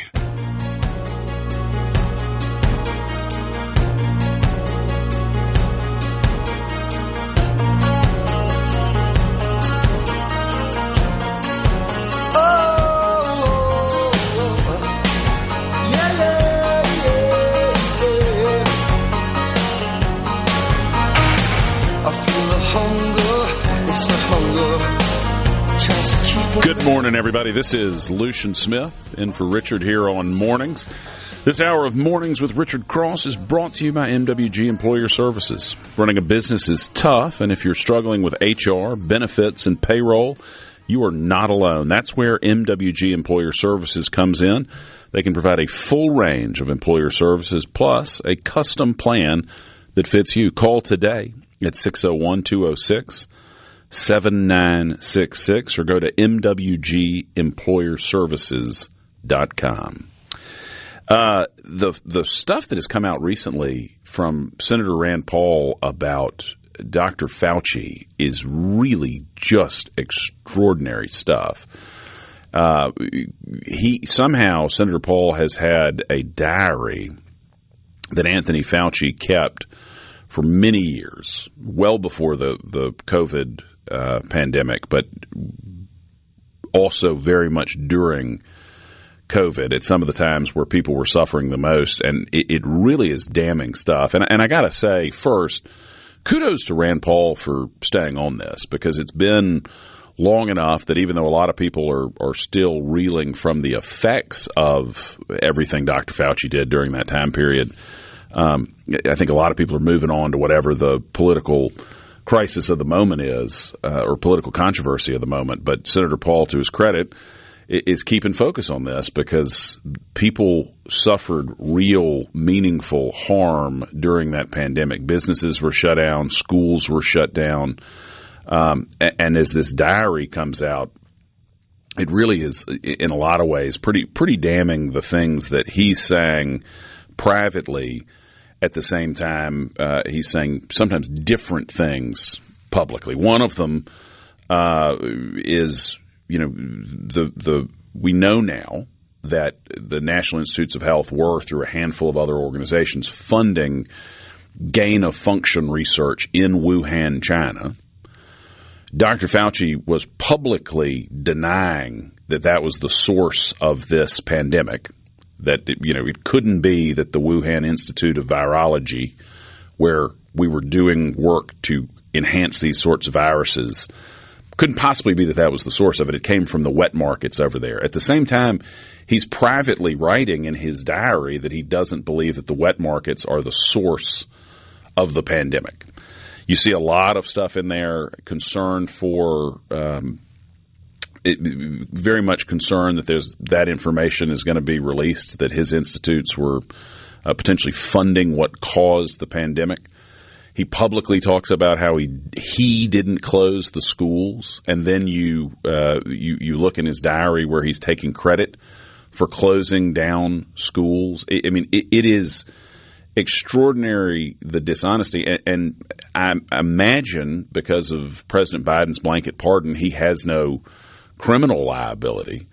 Good morning, everybody. This is Lucian Smith in for Richard here on Mornings. This hour of Mornings with Richard Cross is brought to you by MWG Employer Services. Running a business is tough, and if you're struggling with HR, benefits, and payroll, you are not alone. That's where MWG Employer Services comes in. They can provide a full range of employer services plus a custom plan that fits you. Call today at 601-206-7966 or go to mwgemployerservices.com. The stuff that has come out recently from Senator Rand Paul about Dr. Fauci is really just extraordinary stuff. Senator Paul has had a diary that Anthony Fauci kept for many years, well before the COVID pandemic, but also very much during COVID at some of the times where people were suffering the most. And it really is damning stuff. And I got to say, first, kudos to Rand Paul for staying on this, because it's been long enough that even though a lot of people are still reeling from the effects of everything Dr. Fauci did during that time period, I think a lot of people are moving on to whatever the political crisis of the moment is, or political controversy of the moment. But Senator Paul, to his credit, is keeping focus on this because people suffered real, meaningful harm during that pandemic. Businesses were shut down. Schools were shut down. And as this diary comes out, it really is, in a lot of ways, pretty damning, the things that he's saying privately. At the same time, he's saying sometimes different things publicly. One of them is, we know now that the National Institutes of Health were, through a handful of other organizations, funding gain-of-function research in Wuhan, China. Dr. Fauci was publicly denying that was the source of this pandemic. That, it couldn't be that the Wuhan Institute of Virology, where we were doing work to enhance these sorts of viruses, couldn't possibly be that was the source of it. It came from the wet markets over there. At the same time, he's privately writing in his diary that he doesn't believe that the wet markets are the source of the pandemic. You see a lot of stuff in there, concern for very much concerned that that information is going to be released, that his institutes were potentially funding what caused the pandemic. He publicly talks about how he didn't close the schools, and then you look in his diary where he's taking credit for closing down schools. It is extraordinary, the dishonesty, and I imagine because of President Biden's blanket pardon, he has no criminal liability.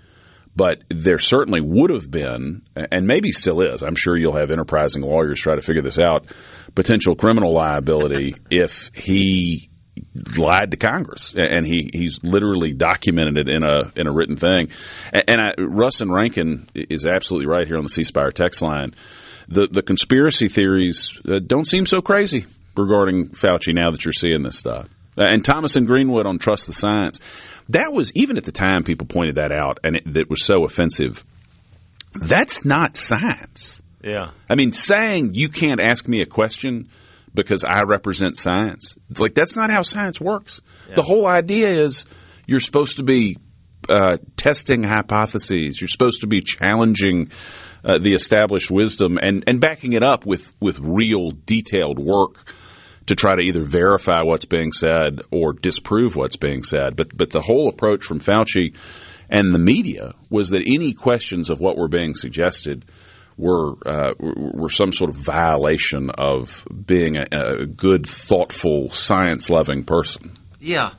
But there certainly would have been, and maybe still is, I'm sure you'll have enterprising lawyers try to figure this out, potential criminal liability if he lied to Congress. And he's literally documented it in a written thing. And Russ and Rankin is absolutely right here on the C Spire text line. The conspiracy theories don't seem so crazy regarding Fauci now that you're seeing this stuff. And Thomas and Greenwood on Trust the Science. That was, even at the time, people pointed that out, and it was so offensive. That's not science. Yeah. I mean, saying you can't ask me a question because I represent science, that's not how science works. Yeah. The whole idea is you're supposed to be testing hypotheses. You're supposed to be challenging the established wisdom and backing it up with real detailed work to try to either verify what's being said or disprove what's being said. But the whole approach from Fauci and the media was that any questions of what were being suggested were some sort of violation of being a good, thoughtful, science-loving person. Yeah.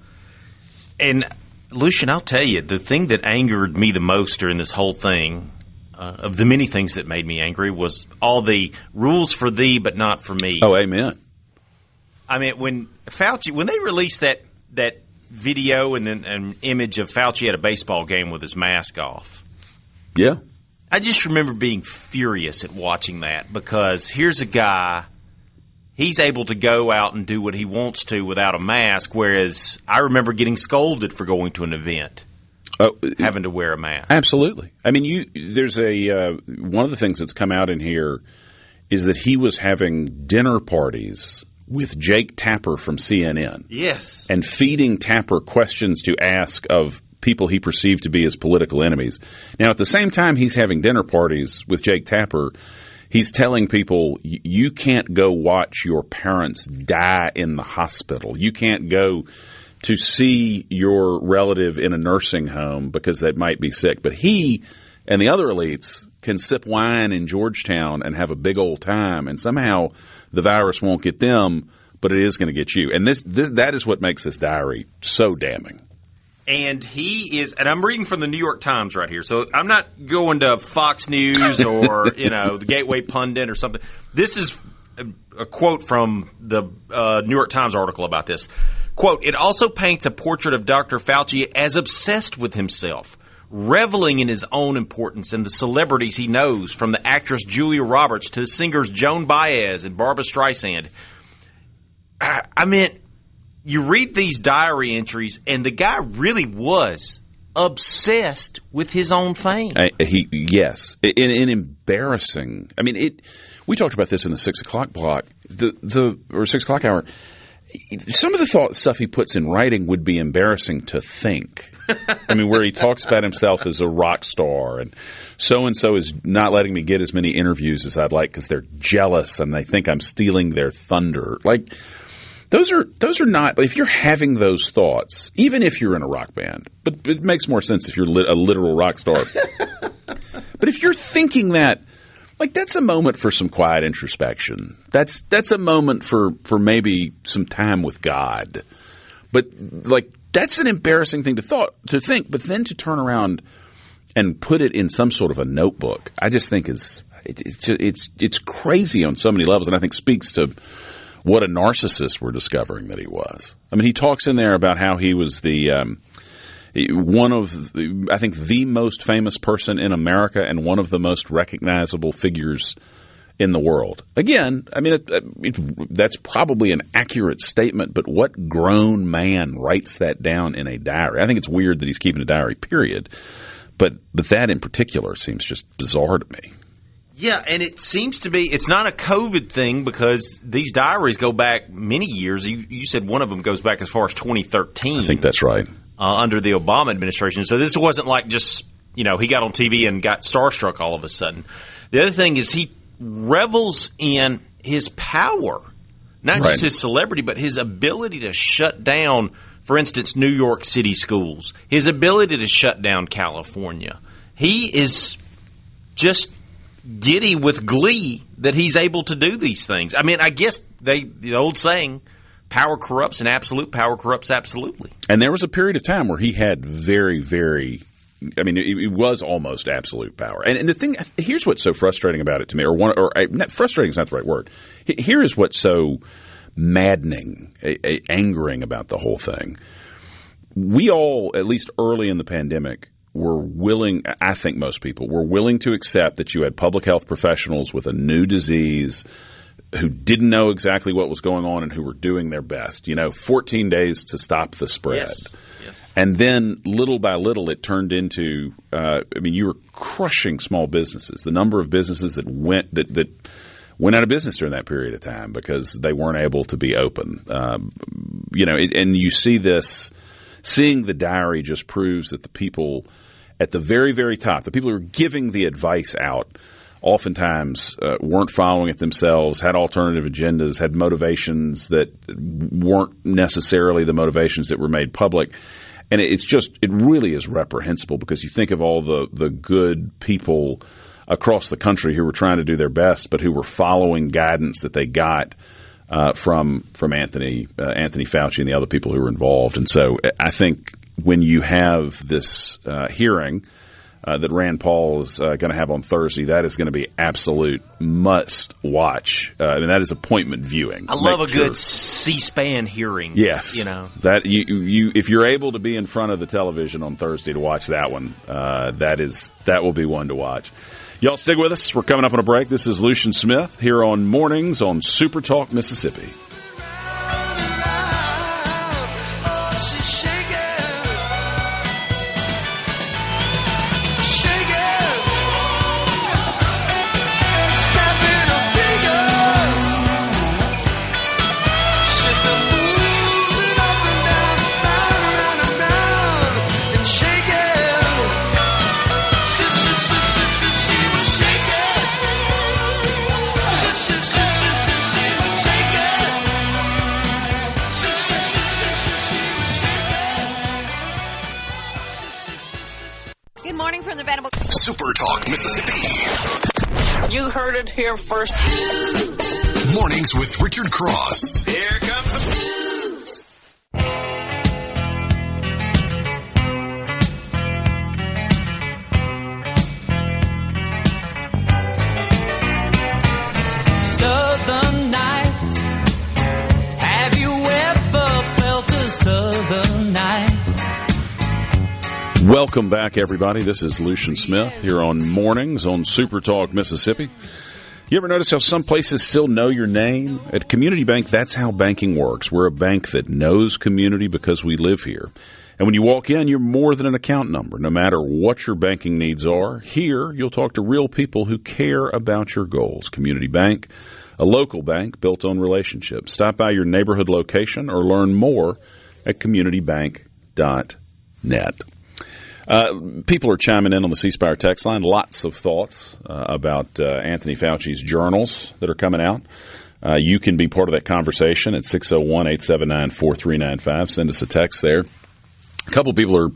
And, Lucian, I'll tell you, the thing that angered me the most during this whole thing, of the many things that made me angry, was all the rules for thee but not for me. Oh, amen. I mean, when they released that video and then an image of Fauci at a baseball game with his mask off. Yeah. I just remember being furious at watching that, because here's a guy, he's able to go out and do what he wants to without a mask, whereas I remember getting scolded for going to an event, having to wear a mask. Absolutely. I mean, there's one of the things that's come out in here is that he was having dinner parties with Jake Tapper from CNN. Yes. And feeding Tapper questions to ask of people he perceived to be his political enemies. Now, at the same time he's having dinner parties with Jake Tapper, he's telling people, you can't go watch your parents die in the hospital. You can't go to see your relative in a nursing home because they might be sick. But he and the other elites can sip wine in Georgetown and have a big old time, and somehow the virus won't get them, but it is going to get you. And that is what makes this diary so damning. And he is, and I'm reading from the New York Times right here, so I'm not going to Fox News or the Gateway Pundit or something. This is a quote from the New York Times article about this. Quote, "It also paints a portrait of Dr. Fauci as obsessed with himself, reveling in his own importance and the celebrities he knows, from the actress Julia Roberts to the singers Joan Baez and Barbra Streisand." I mean, you read these diary entries, and the guy really was obsessed with his own fame. Yes. In embarrassing. I mean, we talked about this in the 6 o'clock block, or 6 o'clock hour. Some of the stuff he puts in writing would be embarrassing to think. I mean, where he talks about himself as a rock star, and so is not letting me get as many interviews as I'd like because they're jealous and they think I'm stealing their thunder. Like, those are not. If you're having those thoughts, even if you're in a rock band, but it makes more sense if you're a literal rock star. But if you're thinking that, like, that's a moment for some quiet introspection. That's a moment for maybe some time with God. But like, that's an embarrassing thing to think. But then to turn around and put it in some sort of a notebook, I just think it's crazy on so many levels, and I think speaks to what a narcissist we're discovering that he was. I mean, he talks in there about how he was one of, I think, the most famous person in America and one of the most recognizable figures in the world. Again, I mean, that's probably an accurate statement, but what grown man writes that down in a diary? I think it's weird that he's keeping a diary, period. But that in particular seems just bizarre to me. Yeah, and it seems to be – it's not a COVID thing because these diaries go back many years. You said one of them goes back as far as 2013. I think that's right. Under the Obama administration. So this wasn't like just, he got on TV and got starstruck all of a sudden. The other thing is he revels in his power, not just his celebrity, but his ability to shut down, for instance, New York City schools, his ability to shut down California. He is just giddy with glee that he's able to do these things. I mean, I guess the old saying, power corrupts and absolute power corrupts absolutely. And there was a period of time where he had very, very, I mean, it was almost absolute power. And the thing, here's what's so frustrating about it to me, not frustrating is not the right word. Here is what's so maddening, angering about the whole thing. We all, at least early in the pandemic, were willing, I think most people, were willing to accept that you had public health professionals with a new disease who didn't know exactly what was going on and who were doing their best. 14 days to stop the spread. Yes. And then little by little it turned into, you were crushing small businesses. The number of businesses that went out of business during that period of time because they weren't able to be open. And you see this, seeing the diary just proves that the people at the very, very top, the people who are giving the advice out, oftentimes weren't following it themselves, had alternative agendas, had motivations that weren't necessarily the motivations that were made public. And it really is reprehensible because you think of all the good people across the country who were trying to do their best, but who were following guidance that they got from Anthony Fauci and the other people who were involved. And so I think when you have this hearing that Rand Paul is going to have on Thursday, that is going to be absolute must watch. That is appointment viewing. I love a good C-SPAN hearing. Yes, that you if you're able to be in front of the television on Thursday to watch that one, that will be one to watch. Y'all stick with us. We're coming up on a break. This is Lucian Smith here on Mornings on SuperTalk Mississippi. SuperTalk Mississippi. You heard it here first. Mornings with Richard Cross. Here comes the news. Southern nights. Have you ever felt a southern night? Welcome back, everybody. This is Lucian Smith here on Mornings on SuperTalk Mississippi. You ever notice how some places still know your name? At Community Bank, that's how banking works. We're a bank that knows community because we live here. And when you walk in, you're more than an account number. No matter what your banking needs are, here you'll talk to real people who care about your goals. Community Bank, a local bank built on relationships. Stop by your neighborhood location or learn more at communitybank.net. People are chiming in on the C Spire text line. Lots of thoughts about Anthony Fauci's journals that are coming out. You can be part of that conversation at 601-879-4395. Send us a text there. A couple of people are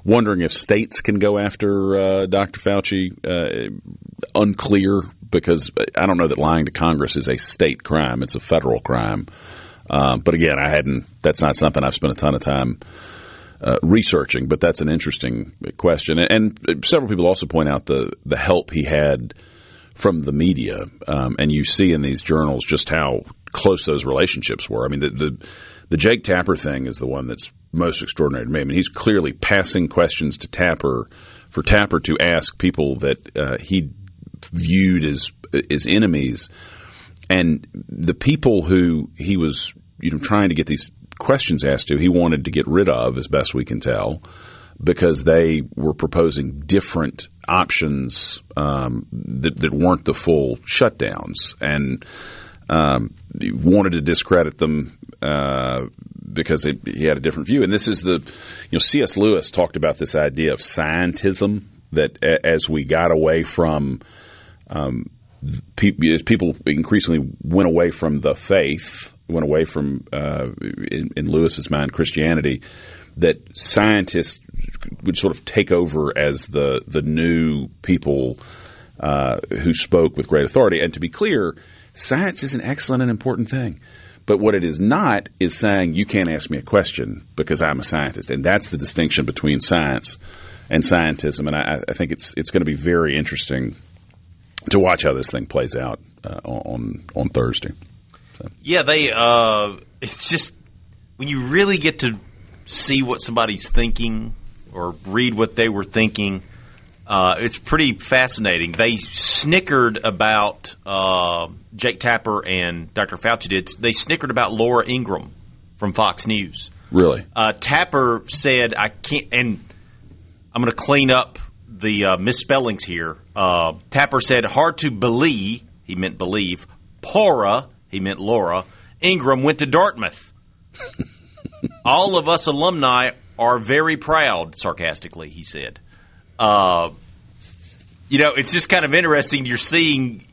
wondering if states can go after Dr. Fauci. Unclear, because I don't know that lying to Congress is a state crime. It's a federal crime. But again, that's not something I've spent a ton of time researching, but that's an interesting question. And several people also point out the help he had from the media, and you see in these journals just how close those relationships were. I mean, the Jake Tapper thing is the one that's most extraordinary to me. I mean, he's clearly passing questions to Tapper for Tapper to ask people that he viewed as enemies. And the people who he was trying to get these questions asked to, he wanted to get rid of, as best we can tell, because they were proposing different options that weren't the full shutdowns, and he wanted to discredit them because he had a different view. And this is C.S. Lewis talked about this idea of scientism, that as we got away from people increasingly went away from the faith, went away from, in Lewis's mind, Christianity, that scientists would sort of take over as the new people who spoke with great authority. And to be clear, science is an excellent and important thing. But what it is not is saying you can't ask me a question because I'm a scientist. And that's the distinction between science and scientism. And I think it's going to be very interesting to watch how this thing plays out on Thursday. So. Yeah, it's just when you really get to see what somebody's thinking or read what they were thinking, it's pretty fascinating. They snickered about Jake Tapper and Dr. Fauci did. They snickered about Laura Ingraham from Fox News. Really? Tapper said, I can't, and I'm going to clean up the misspellings here. Tapper said, hard to believe, he meant believe, Pora, he meant Laura, Ingraham went to Dartmouth. All of us alumni are very proud, sarcastically, he said. It's just kind of interesting. You're seeing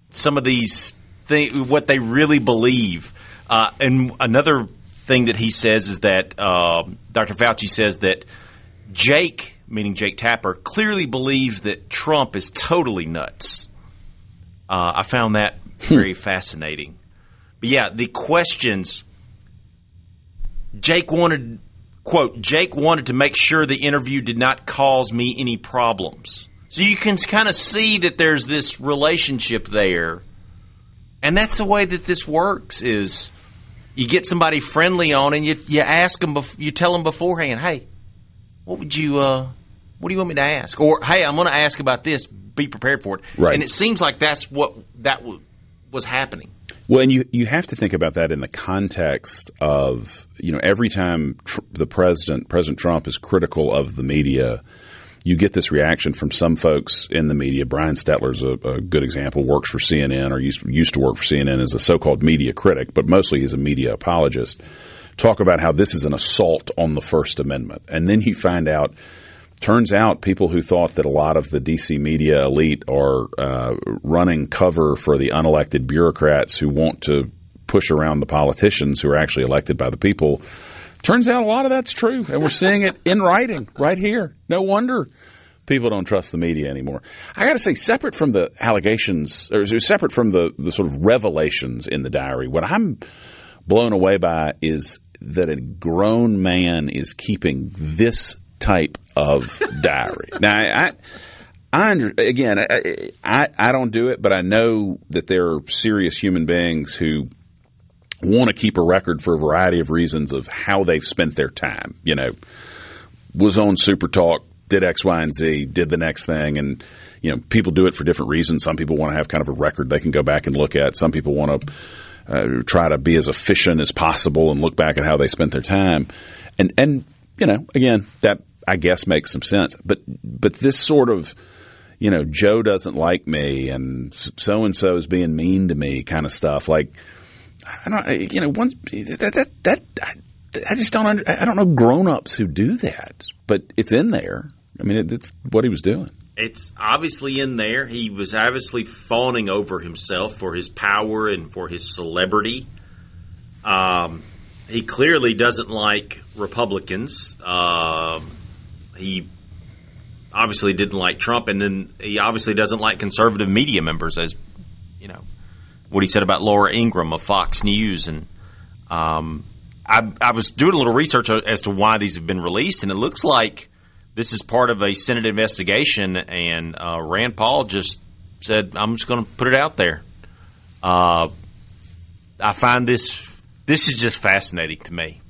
some of these things, what they really believe. And another thing that he says is that Dr. Fauci says that Jake, meaning Jake Tapper, clearly believes that Trump is totally nuts. I found that very fascinating. But yeah, the questions, Jake wanted to make sure the interview did not cause me any problems. So you can kind of see that there's this relationship there. And that's the way that this works is you get somebody friendly on and you ask them, you tell them beforehand, hey, what do you want me to ask? Or, hey, I'm going to ask about this. Be prepared for it. Right. And it seems like that's what was happening. Well, and you have to think about that in the context of, every time President Trump is critical of the media, you get this reaction from some folks in the media. Brian Stetler's a good example, works for CNN or used to work for CNN as a so-called media critic, but mostly he's a media apologist, talk about how this is an assault on the First Amendment. And then you find out, turns out people who thought that a lot of the D.C. media elite are running cover for the unelected bureaucrats who want to push around the politicians who are actually elected by the people. Turns out a lot of that's true, and we're seeing it in writing right here. No wonder people don't trust the media anymore. I got to say, separate from the allegations, or separate from the sort of revelations in the diary, what I'm blown away by is that a grown man is keeping this type of diary. Now, I don't do it, but I know that there are serious human beings who want to keep a record for a variety of reasons of how they've spent their time. Was on SuperTalk, did X, Y, and Z, did the next thing, and people do it for different reasons. Some people want to have kind of a record they can go back and look at. Some people want to try to be as efficient as possible and look back at how they spent their time. And again, that I guess makes some sense. But this sort of, Joe doesn't like me and so-and-so is being mean to me kind of stuff, like, I don't know grown-ups who do that, but it's in there. I mean, it's what he was doing. It's obviously in there. He was obviously fawning over himself for his power and for his celebrity. He clearly doesn't like Republicans. He obviously didn't like Trump, and then he obviously doesn't like conservative media members, as what he said about Laura Ingraham of Fox News. And I was doing a little research as to why these have been released, and it looks like this is part of a Senate investigation, and Rand Paul just said, I'm just going to put it out there. I find this is just fascinating to me.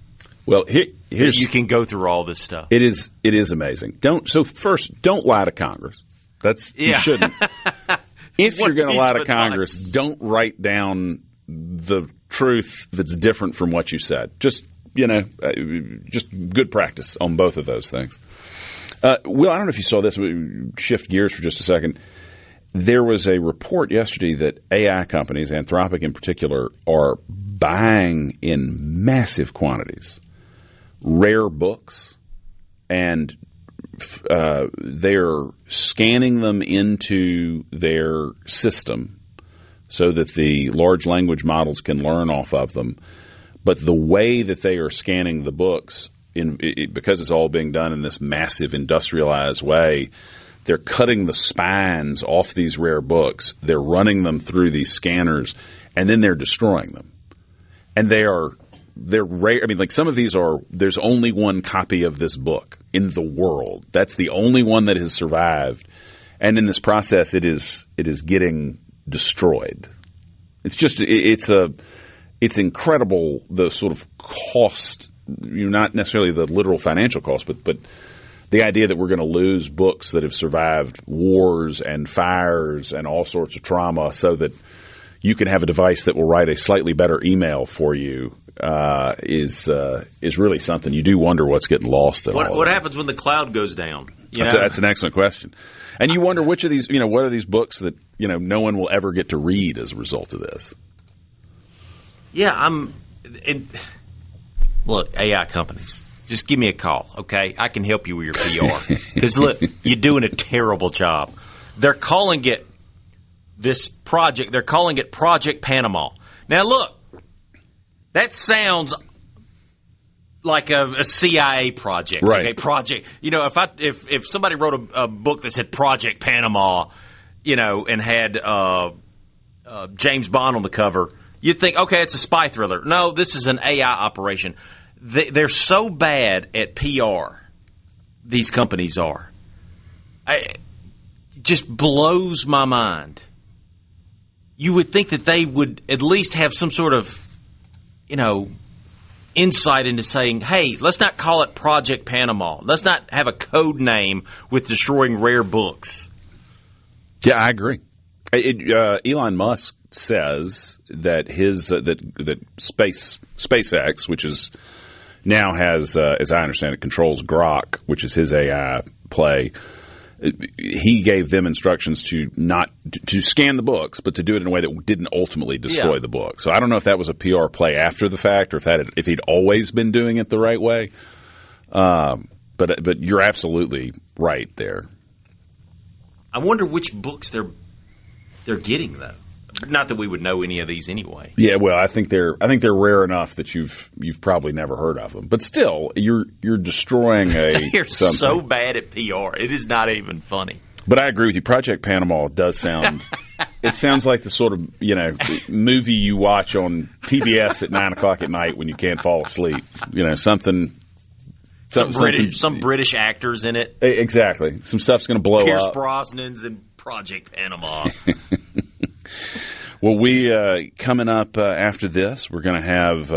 Well, here's you can go through all this stuff. It is amazing. First, don't lie to Congress. You shouldn't. If you're going to lie to Congress, don't write down the truth that's different from what you said. Just good practice on both of those things. Will, I don't know if you saw this. We shift gears for just a second. There was a report yesterday that AI companies, Anthropic in particular, are buying in massive quantities rare books, and they're scanning them into their system so that the large language models can learn off of them. But the way that they are scanning the books, because it's all being done in this massive industrialized way, they're cutting the spines off these rare books. They're running them through these scanners, and then they're destroying them. And they're rare. I mean, like some of these there's only one copy of this book in the world. That's the only one that has survived. And in this process, it is getting destroyed. It's incredible, the sort of cost, not necessarily the literal financial cost, but the idea that we're going to lose books that have survived wars and fires and all sorts of trauma so that you can have a device that will write a slightly better email for you is really something. You do wonder what's getting lost in all of What that. happens when the cloud goes down? That's an excellent question. And you wonder which of these, what are these books that, no one will ever get to read as a result of this? Yeah, look, AI companies, just give me a call, okay? I can help you with your PR. Because, look, you're doing a terrible job. They're calling it Project Panama. Now, look, that sounds like a CIA project. Right. Okay, project. If somebody wrote a book that said Project Panama, and had James Bond on the cover, you'd think, okay, it's a spy thriller. No, this is an AI operation. They're so bad at PR, these companies are. It just blows my mind. You would think that they would at least have some sort of, insight into saying, hey, let's not call it Project Panama. Let's not have a code name with destroying rare books. Yeah, I agree. Elon Musk says that that SpaceX, which is now has, as I understand it, controls Grok, which is his AI play. He gave them instructions to not to scan the books, but to do it in a way that didn't ultimately destroy the book. So I don't know if that was a PR play after the fact, or if he'd always been doing it the right way. But you're absolutely right there. I wonder which books they're getting, though. Not that we would know any of these anyway. Yeah, well, I think they're rare enough that you've probably never heard of them. But still, you're destroying They're something. so bad at PR. It is not even funny. But I agree with you. Project Panama does sound. It sounds like the sort of movie you watch on TBS at 9:00 at night when you can't fall asleep. Something. Some British actors in it. Exactly. Some stuff's going to blow Pierce up. Brosnan's in Project Panama. Well, coming up after this, we're going to have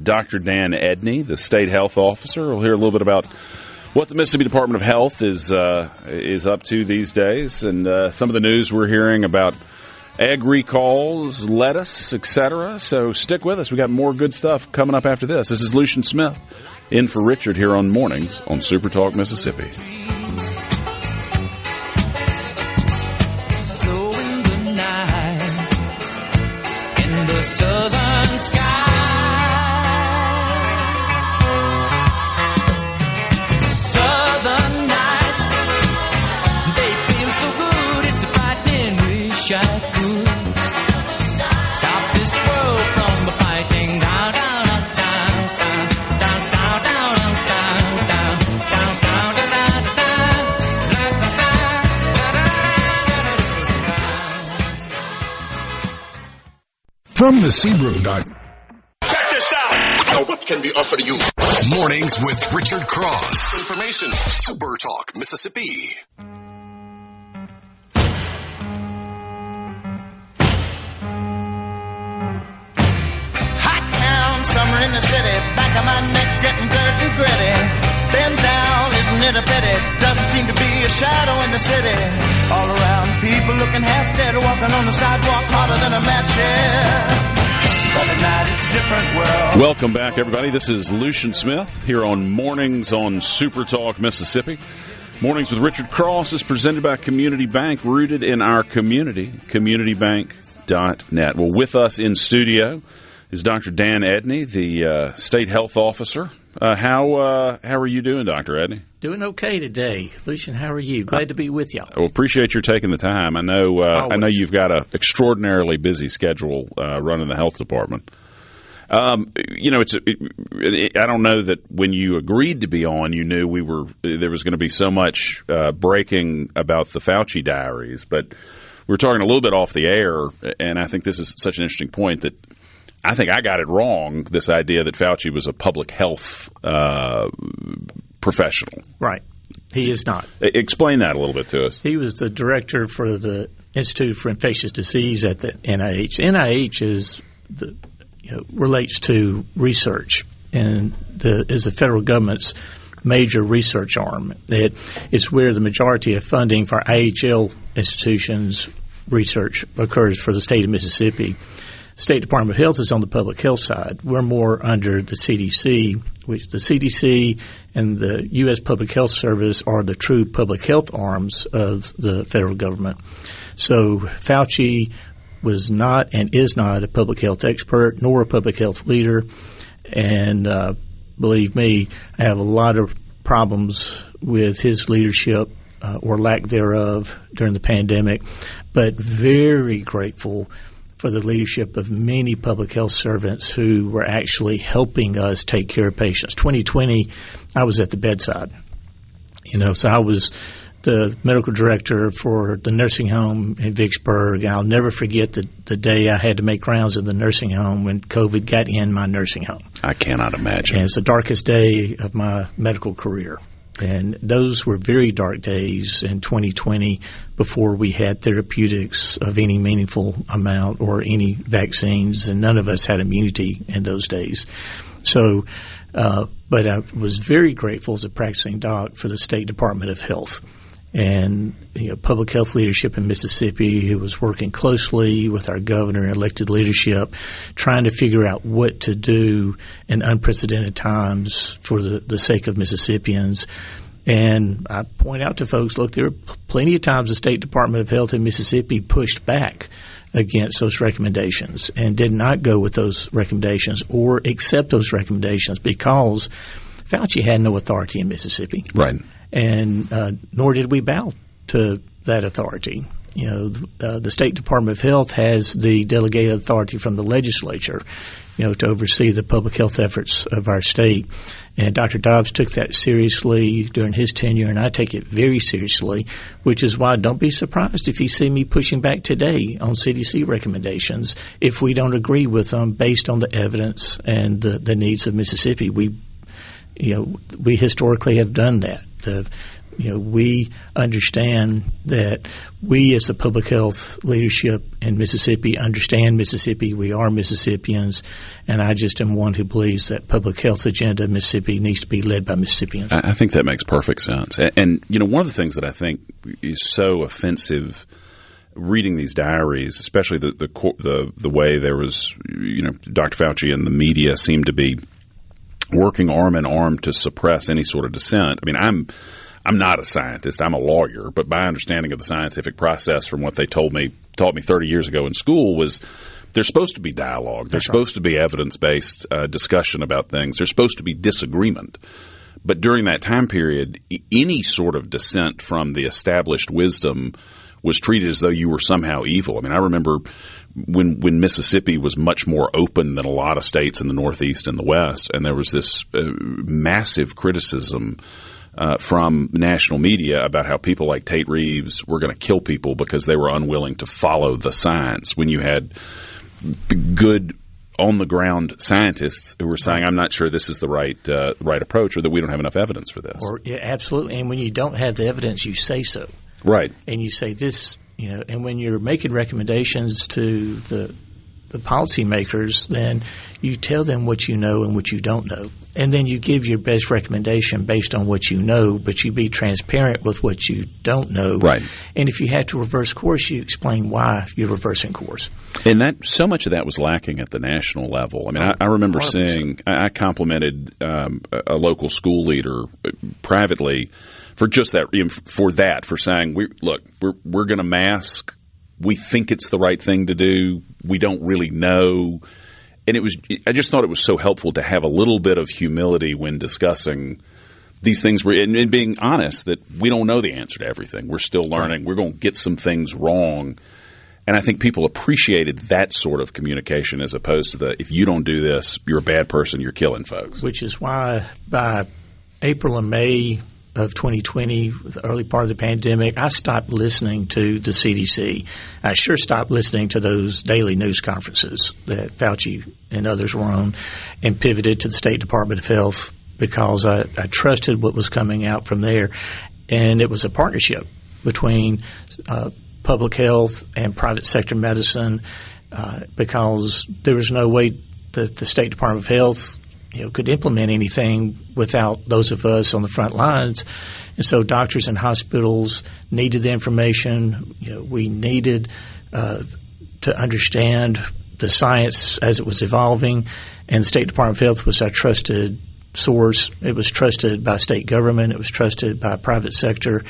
Dr. Dan Edney, the state health officer. We'll hear a little bit about what the Mississippi Department of Health is up to these days, and some of the news we're hearing about egg recalls, lettuce, etc. So stick with us. We got more good stuff coming up after this. This is Lucian Smith in for Richard here on Mornings on SuperTalk Mississippi. Southern sky, southern nights, they feel so good, it's frightening, wish I could stop this world from fighting down, down, down, down, down, down, down, down, down, down, down, From the Sebrew.com. Check this out. Now, what can be offered to you? Mornings with Richard Cross. Information. Super Talk, Mississippi. Hot town, summer in the city, back of my neck getting dirt and gritty. Bend down, isn't it a pity? Doesn't seem to be a shadow in the city. All around, people looking half dead, walking on the sidewalk harder than a match, yeah. But at night it's a different world. Welcome back, everybody. This is Lucian Smith here on Mornings on SuperTalk Mississippi. Mornings with Richard Cross is presented by Community Bank, rooted in our community, communitybank.net. Well, with us in studio is Dr. Dan Edney, the State Health Officer. How are you doing, Dr. Edney? Doing okay today. Lucian, how are you? Glad to be with y'all. Well, appreciate your taking the time. I know you've got an extraordinarily busy schedule running the health department. I don't know that when you agreed to be on, you knew there was going to be so much breaking about the Fauci diaries, but we were talking a little bit off the air, and I think this is such an interesting point that I think I got it wrong, this idea that Fauci was a public health professional. Right. He is not. Explain that a little bit to us. He was the director for the Institute for Infectious Disease at the NIH. NIH relates to research and is the federal government's major research arm. It's where the majority of funding for IHL institutions research occurs for the state of Mississippi. State Department of Health is on the public health side. We're more under the CDC, which the CDC and the U.S. Public Health Service are the true public health arms of the federal government. So Fauci was not and is not a public health expert nor a public health leader. And believe me, I have a lot of problems with his leadership or lack thereof during the pandemic, but very grateful for the leadership of many public health servants who were actually helping us take care of patients. 2020, I was at the bedside. So I was the medical director for the nursing home in Vicksburg. I'll never forget the day I had to make rounds in the nursing home when COVID got in my nursing home. I cannot imagine. And it's the darkest day of my medical career. And those were very dark days in 2020 before we had therapeutics of any meaningful amount or any vaccines, and none of us had immunity in those days. So, but I was very grateful as a practicing doc for the State Department of Health and public health leadership in Mississippi, who was working closely with our governor and elected leadership, trying to figure out what to do in unprecedented times for the sake of Mississippians. And I point out to folks, look, there were plenty of times the State Department of Health in Mississippi pushed back against those recommendations and did not go with those recommendations or accept those recommendations because Fauci had no authority in Mississippi. Right. And nor did we bow to that authority. The State Department of Health has the delegated authority from the legislature, to oversee the public health efforts of our state. And Dr. Dobbs took that seriously during his tenure, and I take it very seriously, which is why don't be surprised if you see me pushing back today on CDC recommendations if we don't agree with them based on the evidence and the needs of Mississippi. We historically have done that. We understand that we as the public health leadership in Mississippi understand Mississippi. We are Mississippians, and I just am one who believes that public health agenda in Mississippi needs to be led by Mississippians. I think that makes perfect sense. And one of the things that I think is so offensive reading these diaries, especially the way there was, Dr. Fauci and the media seemed to be working arm in arm to suppress any sort of dissent. I mean, I'm not a scientist. I'm a lawyer, but my understanding of the scientific process from what they taught me 30 years ago in school was there's supposed to be dialogue. There's supposed to be evidence-based discussion about things. There's supposed to be disagreement. But during that time period, any sort of dissent from the established wisdom was treated as though you were somehow evil. I mean, I remember when Mississippi was much more open than a lot of states in the Northeast and the West, and there was this massive criticism from national media about how people like Tate Reeves were going to kill people because they were unwilling to follow the science, when you had good on-the-ground scientists who were saying, I'm not sure this is the right approach, or that we don't have enough evidence for this. Yeah, absolutely. And when you don't have the evidence, you say so. Right. And you say this, and when you're making recommendations to the the policymakers, then you tell them what you know and what you don't know. And then you give your best recommendation based on what you know, but you be transparent with what you don't know. Right. And if you have to reverse course, you explain why you're reversing course. And that so much of that was lacking at the national level. I mean, I remember 100%. seeing – I complimented a local school leader privately for just that, for saying, we're going to mask. We think it's the right thing to do. We don't really know. And I just thought it was so helpful to have a little bit of humility when discussing these things and being honest that we don't know the answer to everything. We're still learning. We're going to get some things wrong. And I think people appreciated that sort of communication as opposed to if you don't do this, you're a bad person, you're killing folks. Which is why by April and May of 2020, the early part of the pandemic, I stopped listening to the CDC. I sure stopped listening to those daily news conferences that Fauci and others were on, and pivoted to the State Department of Health because I trusted what was coming out from there. And it was a partnership between public health and private sector medicine because there was no way that the State Department of Health could implement anything without those of us on the front lines. And so doctors and hospitals needed the information. We needed to understand the science as it was evolving. And the State Department of Health was our trusted source. It was trusted by state government. It was trusted by private sector.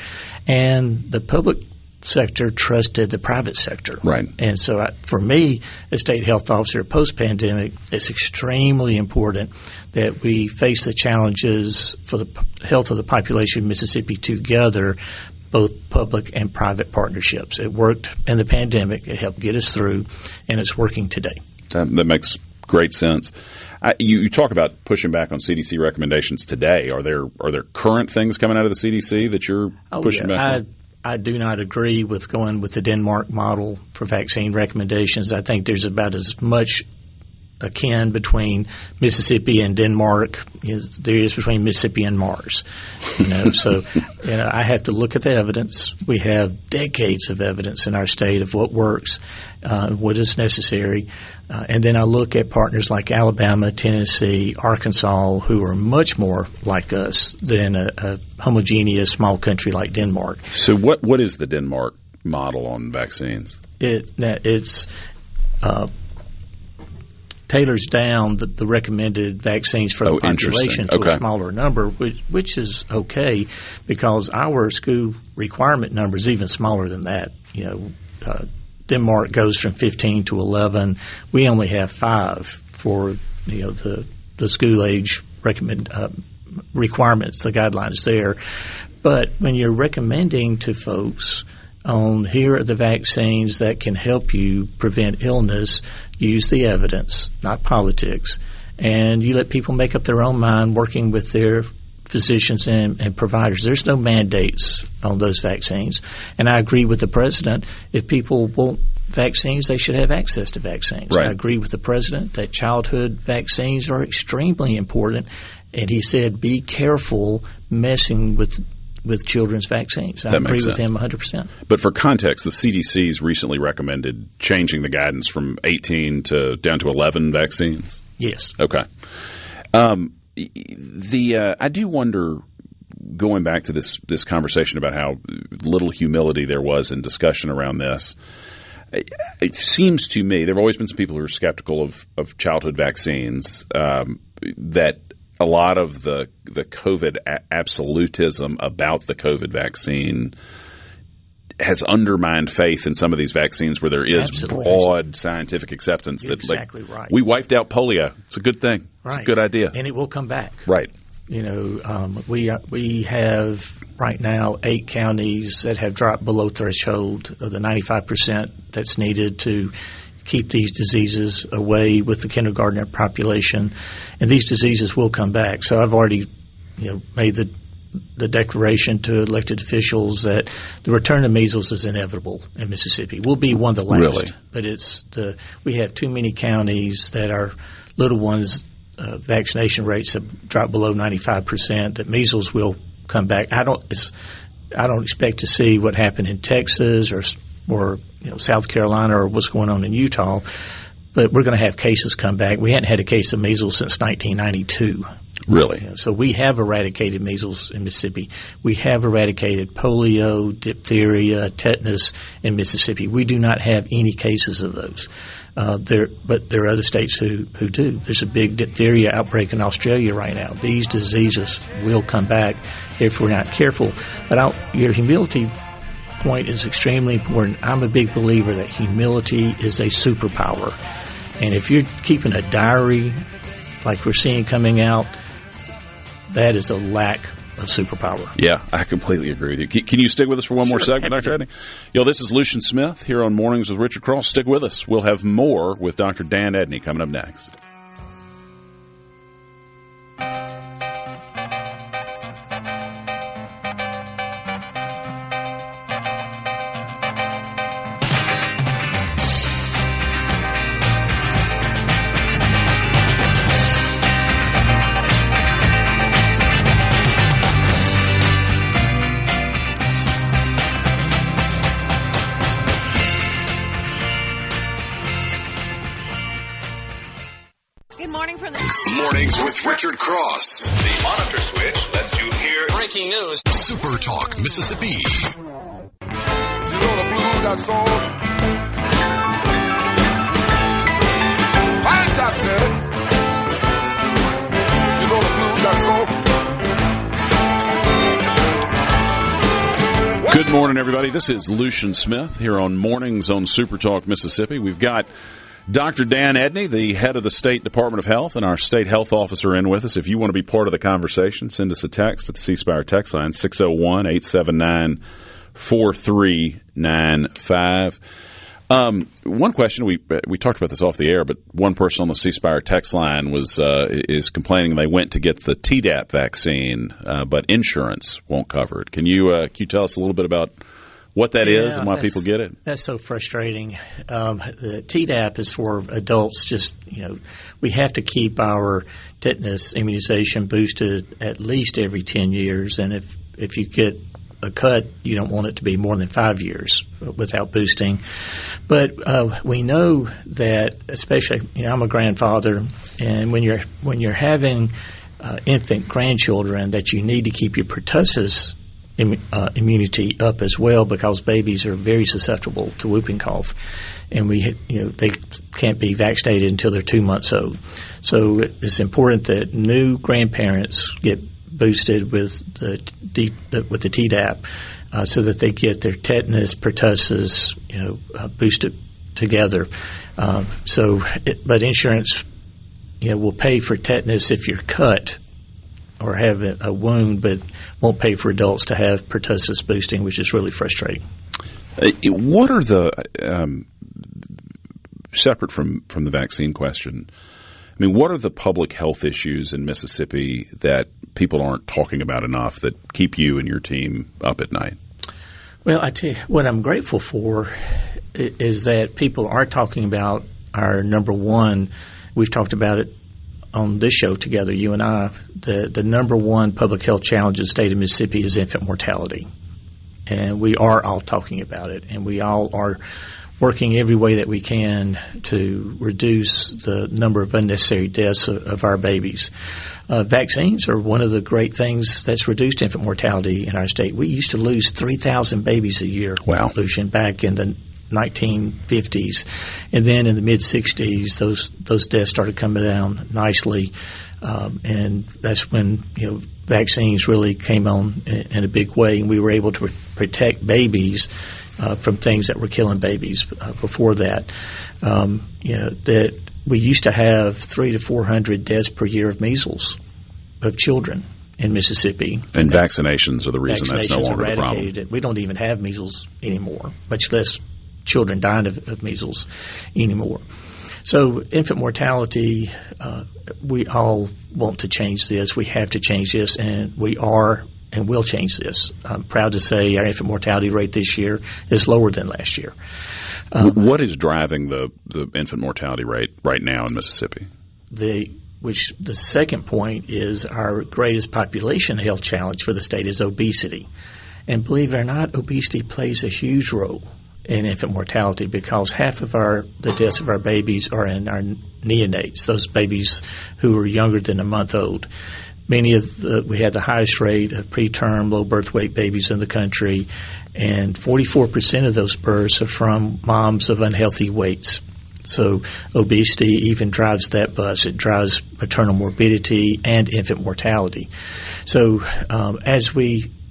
And the public sector trusted the private sector. Right. And so for me, as state health officer post-pandemic, it's extremely important that we face the challenges for the health of the population of Mississippi together, both public and private partnerships. It worked in the pandemic. It helped get us through, and it's working today. That makes great sense. You talk about pushing back on CDC recommendations today. Are there current things coming out of the CDC that you're pushing back on? I do not agree with going with the Denmark model for vaccine recommendations. I think there's about as much akin between Mississippi and Denmark as there is between Mississippi and Mars. So I have to look at the evidence. We have decades of evidence in our state of what works, what is necessary. And then I look at partners like Alabama, Tennessee, Arkansas, who are much more like us than a homogeneous small country like Denmark. So what is the Denmark model on vaccines? It's tailors down the recommended vaccines for the population to a smaller number, which is okay because our school requirement number is even smaller than that. Denmark goes from 15 to 11. We only have 5 for the school age requirements, the guidelines there. But when you're recommending to folks on here are the vaccines that can help you prevent illness, use the evidence, not politics, and you let people make up their own mind working with their physicians and providers. There's no mandates on those vaccines. And I agree with the president. If people want vaccines, they should have access to vaccines. Right. I agree with the president that childhood vaccines are extremely important. And he said, be careful messing with children's vaccines. I agree with him 100%. But for context, the CDC's recently recommended changing the guidance from 18 to down to 11 vaccines. Yes. Okay. I do wonder, going back to this conversation about how little humility there was in discussion around this, it seems to me there have always been some people who are skeptical of childhood vaccines, that a lot of the COVID absolutism about the COVID vaccine has undermined faith in some of these vaccines where there is broad scientific acceptance. You're that exactly right. We wiped out polio. It's a good thing. Right. It's a good idea. And it will come back. Right. We have right now 8 counties that have dropped below threshold of the 95% that's needed to keep these diseases away with the kindergarten population, and these diseases will come back. So I've already, made the declaration to elected officials that the return of measles is inevitable in Mississippi. We'll be one of the last, but we have too many counties that are little ones. Vaccination rates have dropped below 95%. That measles will come back. I don't expect to see what happened in Texas or South Carolina or what's going on in Utah, but we're going to have cases come back. We hadn't had a case of measles since 1992. Really? So we have eradicated measles in Mississippi. We have eradicated polio, diphtheria, tetanus in Mississippi. We do not have any cases of those. But there are other states who do. There's a big diphtheria outbreak in Australia right now. These diseases will come back if we're not careful. But your humility point is extremely important. I'm a big believer that humility is a superpower. And if you're keeping a diary like we're seeing coming out, that is a lack of superpower. Yeah, I completely agree with you. Can you stick with us for one more segment, Dr. Edney? This is Lucian Smith here on Mornings with Richard Cross. Stick with us. We'll have more with Dr. Dan Edney coming up next. Mornings with Richard Cross. The monitor switch lets you hear breaking news. SuperTalk Mississippi. You know the blues that song? Fine top said it. You know the blues that song? Good morning, everybody. This is Lucian Smith here on Mornings on SuperTalk Mississippi. We've got Dr. Dan Edney, the head of the State Department of Health, and our state health officer in with us. If you want to be part of the conversation, send us a text at the C Spire text line, 601-879-4395. One question, we talked about this off the air, but one person on the C Spire text line is complaining they went to get the Tdap vaccine, but insurance won't cover it. Can you tell us a little bit about what that is and why people get it? That's so frustrating. The Tdap is for adults. We have to keep our tetanus immunization boosted at least every 10 years. And if you get a cut, you don't want it to be more than 5 years without boosting. But we know that, especially, I'm a grandfather, and when you're having infant grandchildren, that you need to keep your pertussis immunity up as well, because babies are very susceptible to whooping cough, and they can't be vaccinated until they're 2 months old. So it's important that new grandparents get boosted with the Tdap, so that they get their tetanus, pertussis, boosted together. But insurance, will pay for tetanus if you're cut or have a wound, but won't pay for adults to have pertussis boosting, which is really frustrating. What are the separate from the vaccine question? What are the public health issues in Mississippi that people aren't talking about enough that keep you and your team up at night? Well, I tell you, what I'm grateful for is that people are talking about our number one. We've talked about it on this show together, you and I. The number one public health challenge in the state of Mississippi is infant mortality. And we are all talking about it, and we all are working every way that we can to reduce the number of unnecessary deaths of our babies. Vaccines are one of the great things that's reduced infant mortality in our state. We used to lose 3,000 babies a year, wow, Lucian, back in the 1950s, and then in the mid-60s, those deaths started coming down nicely, and that's when vaccines really came on in a big way, and we were able to protect babies from things that were killing babies before that. That we used to have 300 to 400 deaths per year of measles of children in Mississippi. And vaccinations are the reason that's no longer a problem. We don't even have measles anymore, much less children dying of measles anymore. So infant mortality, we all want to change this. We have to change this, and we are and will change this. I'm proud to say our infant mortality rate this year is lower than last year. What is driving the infant mortality rate right now in Mississippi? The second point is our greatest population health challenge for the state is obesity. And believe it or not, obesity plays a huge role in infant mortality because half of the deaths of our babies are in our neonates, those babies who are younger than a month old. We had the highest rate of preterm, low birth weight babies in the country, and 44% of those births are from moms of unhealthy weights. So obesity even drives that bus. It drives maternal morbidity and infant mortality. So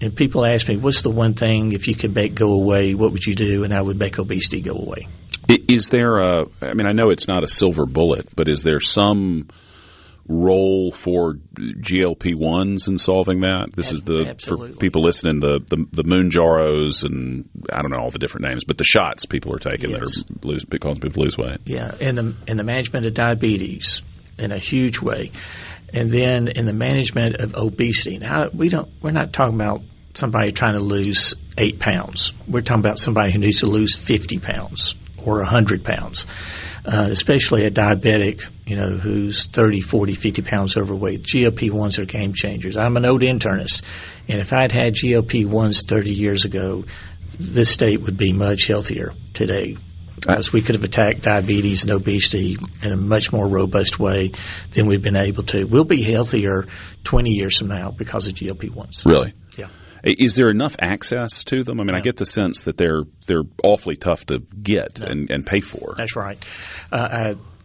and people ask me, what's the one thing, if you could make go away, what would you do? And I would make obesity go away. Is there I know it's not a silver bullet, but is there some role for GLP-1s in solving that? This is for people listening, the Mounjaros and I don't know all the different names, but the shots people are taking that are causing people to lose weight. Yeah, in the management of diabetes in a huge way. And then in the management of obesity. Now, we're not talking about somebody trying to lose 8 pounds. We're talking about somebody who needs to lose 50 pounds or 100 pounds, especially a diabetic, who's 30, 40, 50 pounds overweight. GLP-1s are game changers. I'm an old internist, and if I'd had GLP-1s 30 years ago, this state would be much healthier today. Because we could have attacked diabetes and obesity in a much more robust way than we've been able to. We'll be healthier 20 years from now because of GLP-1s. Really? Yeah. Is there enough access to them? I mean, I get the sense that they're awfully tough to get and pay for. That's right.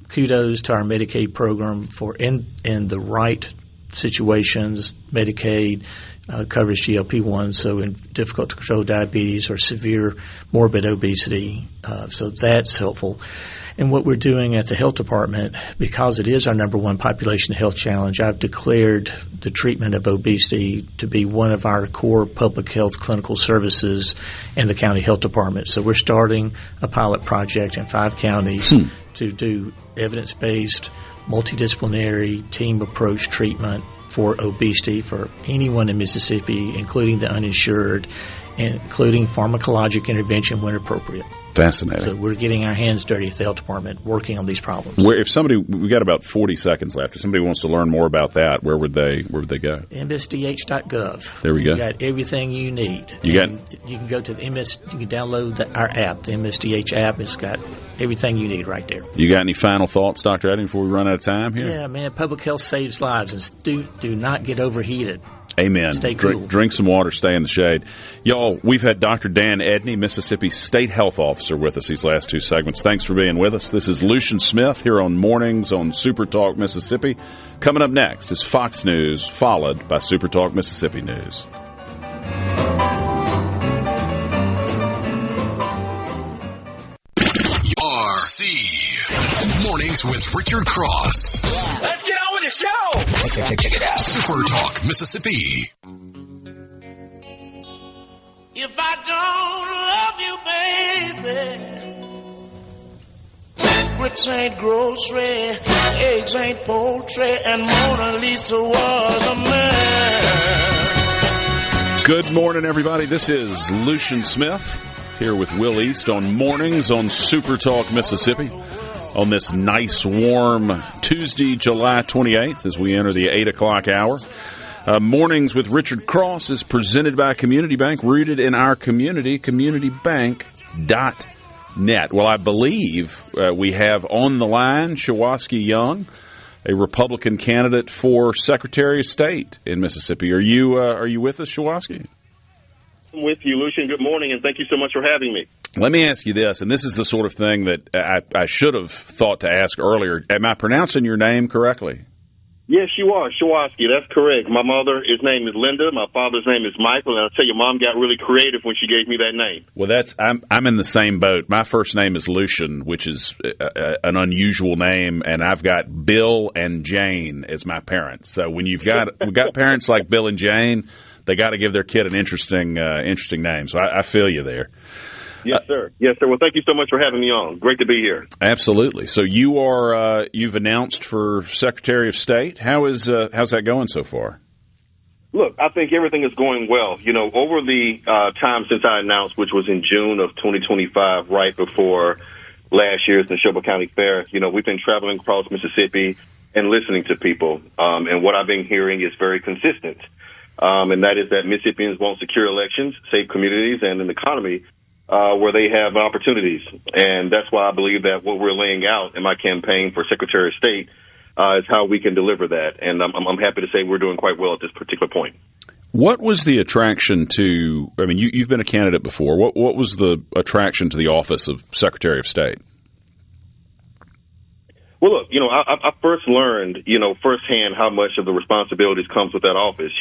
Kudos to our Medicaid program for in the right situations, Medicaid covers GLP-1s, so in difficult to control diabetes or severe morbid obesity, so that's helpful. And what we're doing at the health department, because it is our number one population health challenge, I've declared the treatment of obesity to be one of our core public health clinical services in the county health department. So we're starting a pilot project in 5 counties to do evidence-based, multidisciplinary team approach treatment for obesity for anyone in Mississippi, including the uninsured, including pharmacologic intervention when appropriate. Fascinating. So we're getting our hands dirty at the health department, working on these problems. We got about 40 seconds left. If somebody wants to learn more about that, where would they go? MSDH.gov. There we go. You got everything you need. You can go to the you can download our app, the MSDH app. It's got everything you need right there. You got any final thoughts, Dr. Edding, before we run out of time here? Yeah, man. Public health saves lives, and do not get overheated. Amen. Stay cool. Drink some water, stay in the shade. Y'all, we've had Dr. Dan Edney, Mississippi State Health Officer, with us these last 2 segments. Thanks for being with us. This is Lucian Smith here on Mornings on SuperTalk Mississippi. Coming up next is Fox News, followed by SuperTalk Mississippi News. RC Mornings with Richard Cross. Let's get on with the show. Check it out. Super Talk Mississippi. If I don't love you, baby, grits ain't grocery, eggs ain't poultry, and Mona Lisa was a man. Good morning, everybody. This is Lucian Smith here with Will East on Mornings on Super Talk Mississippi on this nice, warm Tuesday, July 28th as we enter the 8 o'clock hour. Mornings with Richard Cross is presented by Community Bank, rooted in our community, communitybank.net. Well, I believe we have on the line Shawaski Young, a Republican candidate for Secretary of State in Mississippi. Are you with us, Shawaski? I'm with you, Lucian. Good morning, and thank you so much for having me. Let me ask you this, and this is the sort of thing that I should have thought to ask earlier. Am I pronouncing your name correctly? Yes, you are, Shawaski. That's correct. My mother's name is Linda. My father's name is Michael, and I'll tell you, Mom got really creative when she gave me that name. Well, I'm in the same boat. My first name is Lucian, which is an unusual name, and I've got Bill and Jane as my parents. So when we've got parents like Bill and Jane, they got to give their kid an interesting name. So I feel you there. Yes, sir. Yes, sir. Well, thank you so much for having me on. Great to be here. Absolutely. So you've announced for Secretary of State. How's that going so far? Look, I think everything is going well. You know, over the time since I announced, which was in June of 2025, right before last year's Neshoba County Fair, you know, we've been traveling across Mississippi and listening to people. And what I've been hearing is very consistent. And that is that Mississippians want secure elections, safe communities, and an economy where they have opportunities. And that's why I believe that what we're laying out in my campaign for Secretary of State is how we can deliver that. And I'm happy to say we're doing quite well at this particular point. What was the attraction to, I mean, you've been a candidate before. What was the attraction to the office of Secretary of State? Well, look, I first learned, firsthand how much of the responsibilities comes with that office.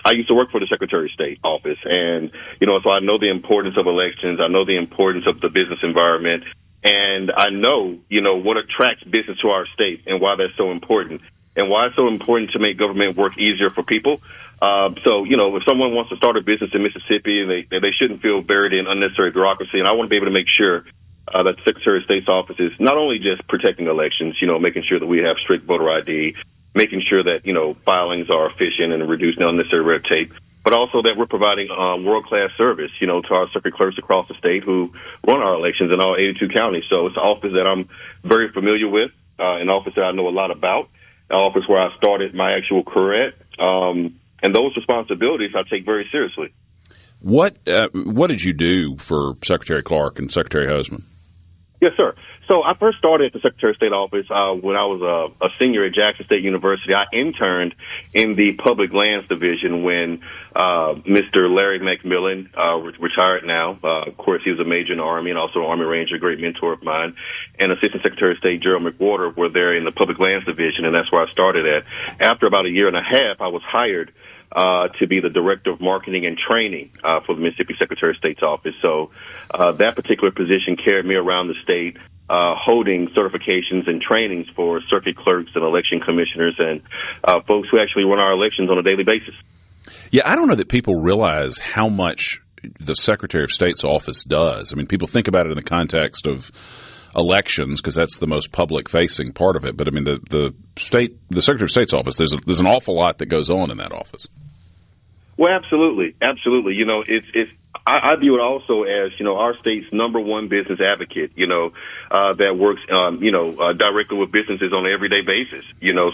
I used to work for the Secretary of State office, and, so I know the importance of elections. I know the importance of the business environment, and I know, what attracts business to our state and why that's so important and why it's so important to make government work easier for people. If someone wants to start a business in Mississippi, they shouldn't feel buried in unnecessary bureaucracy, and I want to be able to make sure that the Secretary of State's office is not only just protecting elections, making sure that we have strict voter ID, making sure that, filings are efficient and reducing unnecessary red tape, but also that we're providing world-class service, to our circuit clerks across the state who run our elections in all 82 counties. So it's an office that I'm very familiar with, an office that I know a lot about, an office where I started my actual career at, and those responsibilities I take very seriously. What did you do for Secretary Clark and Secretary Hoseman? Yes, sir. So I first started at the Secretary of State office when I was a senior at Jackson State University. I interned in the Public Lands Division when Mr. Larry McMillan, retired now. Of course, he was a major in the Army and also an Army Ranger, a great mentor of mine, and Assistant Secretary of State Gerald McWhorter were there in the Public Lands Division, and that's where I started at. After about a year and a half, I was hired to be the Director of Marketing and Training for the Mississippi Secretary of State's office. So that particular position carried me around the state, holding certifications and trainings for circuit clerks and election commissioners and folks who actually run our elections on a daily basis. Yeah, I don't know that people realize how much the Secretary of State's office does. I mean, people think about it in the context of elections because that's the most public-facing part of it. But I mean, the Secretary of State's office, there's an awful lot that goes on in that office. Well, absolutely. I view it also as, our state's number one business advocate, that works, directly with businesses on an everyday basis,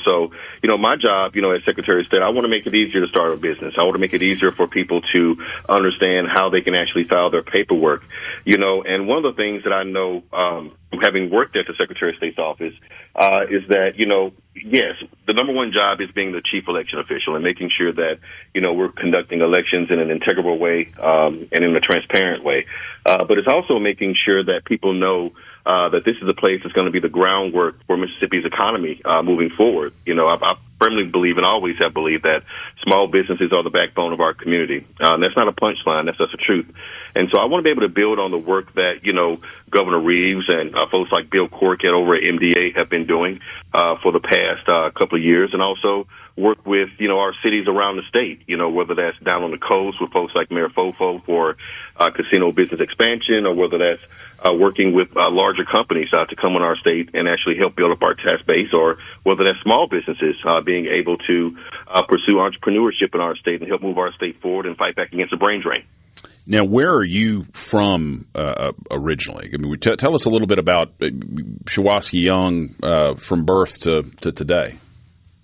So, my job, as Secretary of State, I want to make it easier to start a business. I want to make it easier for people to understand how they can actually file their paperwork, and one of the things that I know, having worked at the Secretary of State's office, is that, yes, the number one job is being the chief election official and making sure that, we're conducting elections in an integral way and in a transparent way. But it's also making sure that people know that this is a place that's going to be the groundwork for Mississippi's economy moving forward. I firmly believe and always have believed that small businesses are the backbone of our community. That's not a punchline. That's just the truth. And so I want to be able to build on the work that, Governor Reeves and folks like Bill Corkett over at MDA have been doing for the past couple of years, and also work with, our cities around the state, whether that's down on the coast with folks like Mayor Fofo for casino business expansion, or whether that's working with larger companies to come in our state and actually help build up our tax base, or whether that's small businesses being able to pursue entrepreneurship in our state and help move our state forward and fight back against the brain drain. Now, where are you from originally? I mean, tell us a little bit about Shawaski Young from birth to today.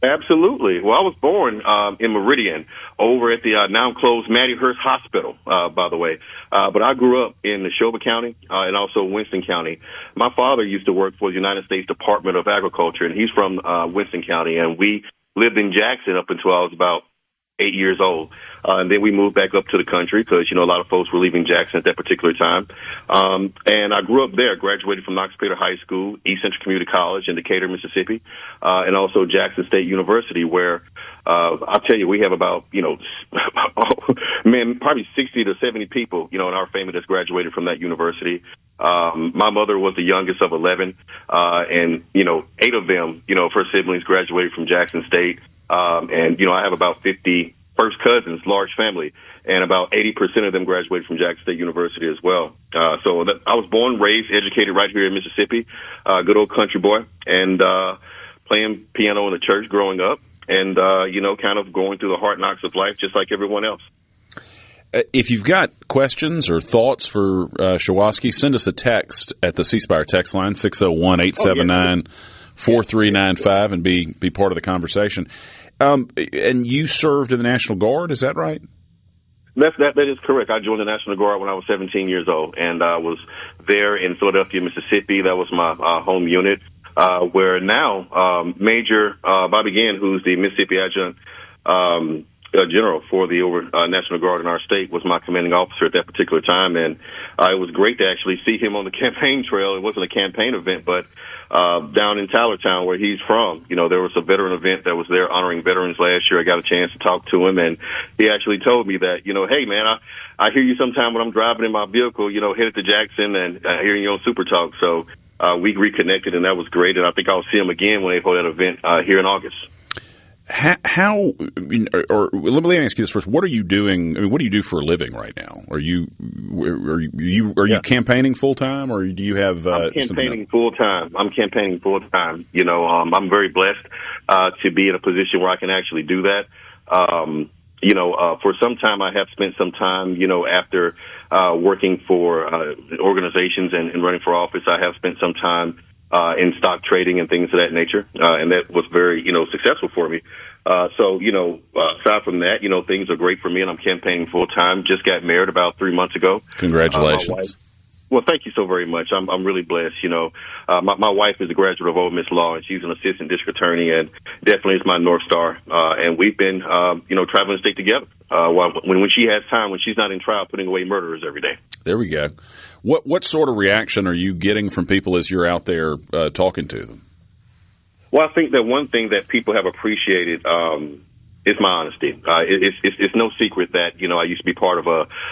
Absolutely. Well, I was born in Meridian over at the now closed Mattie Hurst Hospital, by the way. But I grew up in Neshoba County and also Winston County. My father used to work for the United States Department of Agriculture, and he's from Winston County. And we lived in Jackson up until I was about 8 years old. And then we moved back up to the country because, a lot of folks were leaving Jackson at that particular time. And I grew up there, graduated from Knox Pater High School, East Central Community College in Decatur, Mississippi, and also Jackson State University, where I'll tell you, we have about, probably 60 to 70 people, in our family that's graduated from that university. My mother was the youngest of 11, and, 8 of them, of her siblings graduated from Jackson State. And, I have about 50 first cousins, large family, and about 80% of them graduated from Jackson State University as well. I was born, raised, educated right here in Mississippi, good old country boy, and playing piano in the church growing up, and, kind of going through the hard knocks of life just like everyone else. If you've got questions or thoughts for Shawaski, send us a text at the C Spire text line, 601-879-4395, and be part of the conversation. And you served in the National Guard, is that right? That is correct. I joined the National Guard when I was 17 years old, and I was there in Philadelphia, Mississippi. That was my home unit, where now Major Bobby Gann, who's the Mississippi Adjutant General for the National Guard in our state, was my commanding officer at that particular time, and it was great to actually see him on the campaign trail. It wasn't a campaign event, but down in Tylertown, where he's from, there was a veteran event that was there honoring veterans last year. I got a chance to talk to him, and he actually told me that, hey, man, I hear you sometime when I'm driving in my vehicle, headed to Jackson, and hearing you on Super Talk. So we reconnected, and that was great, and I think I'll see him again when they hold that event here in August. How or let me ask you this first. What are you doing? I mean, what do you do for a living right now? Are you campaigning full time, or do you have? I'm campaigning full time. I'm very blessed to be in a position where I can actually do that. For some time, I have spent some time, after working for organizations and running for office. I have spent some time in stock trading and things of that nature, and that was very, successful for me. Aside from that, things are great for me, and I'm campaigning full time. Just got married about 3 months ago. Congratulations. Well, thank you so very much. I'm really blessed. My wife is a graduate of Ole Miss Law, and she's an assistant district attorney, and definitely is my North Star. And we've been, traveling the state together. When she has time, when she's not in trial, putting away murderers every day. There we go. What sort of reaction are you getting from people as you're out there talking to them? Well, I think that one thing that people have appreciated is my honesty. It's no secret that, I used to be part of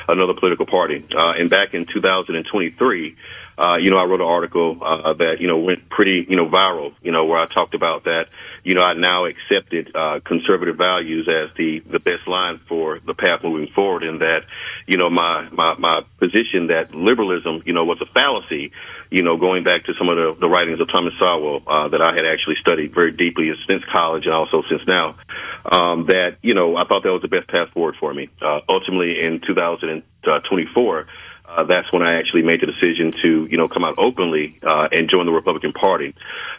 another political party. And back in 2023, I wrote an article that, went pretty, viral, where I talked about that, I now accepted conservative values as the best line for the path moving forward, and that, my position that liberalism, was a fallacy, going back to some of the writings of Thomas Sowell that I had actually studied very deeply since college and also since now, that, I thought that was the best path forward for me. Ultimately, in 2024, that's when I actually made the decision to, come out openly and join the Republican Party.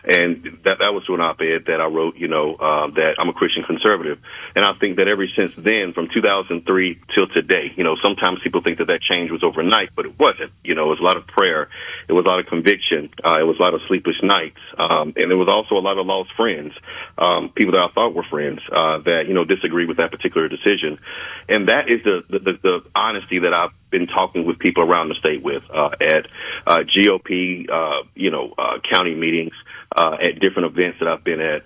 And that was through an op-ed that I wrote, that I'm a Christian conservative. And I think that ever since then, from 2003 till today, sometimes people think that change was overnight, but it wasn't. It was a lot of prayer. It was a lot of conviction. It was a lot of sleepless nights. And there was also a lot of lost friends, people that I thought were friends, that, disagreed with that particular decision. And that is the honesty that I've been talking with people around the state with, at GOP, county meetings, at different events that I've been at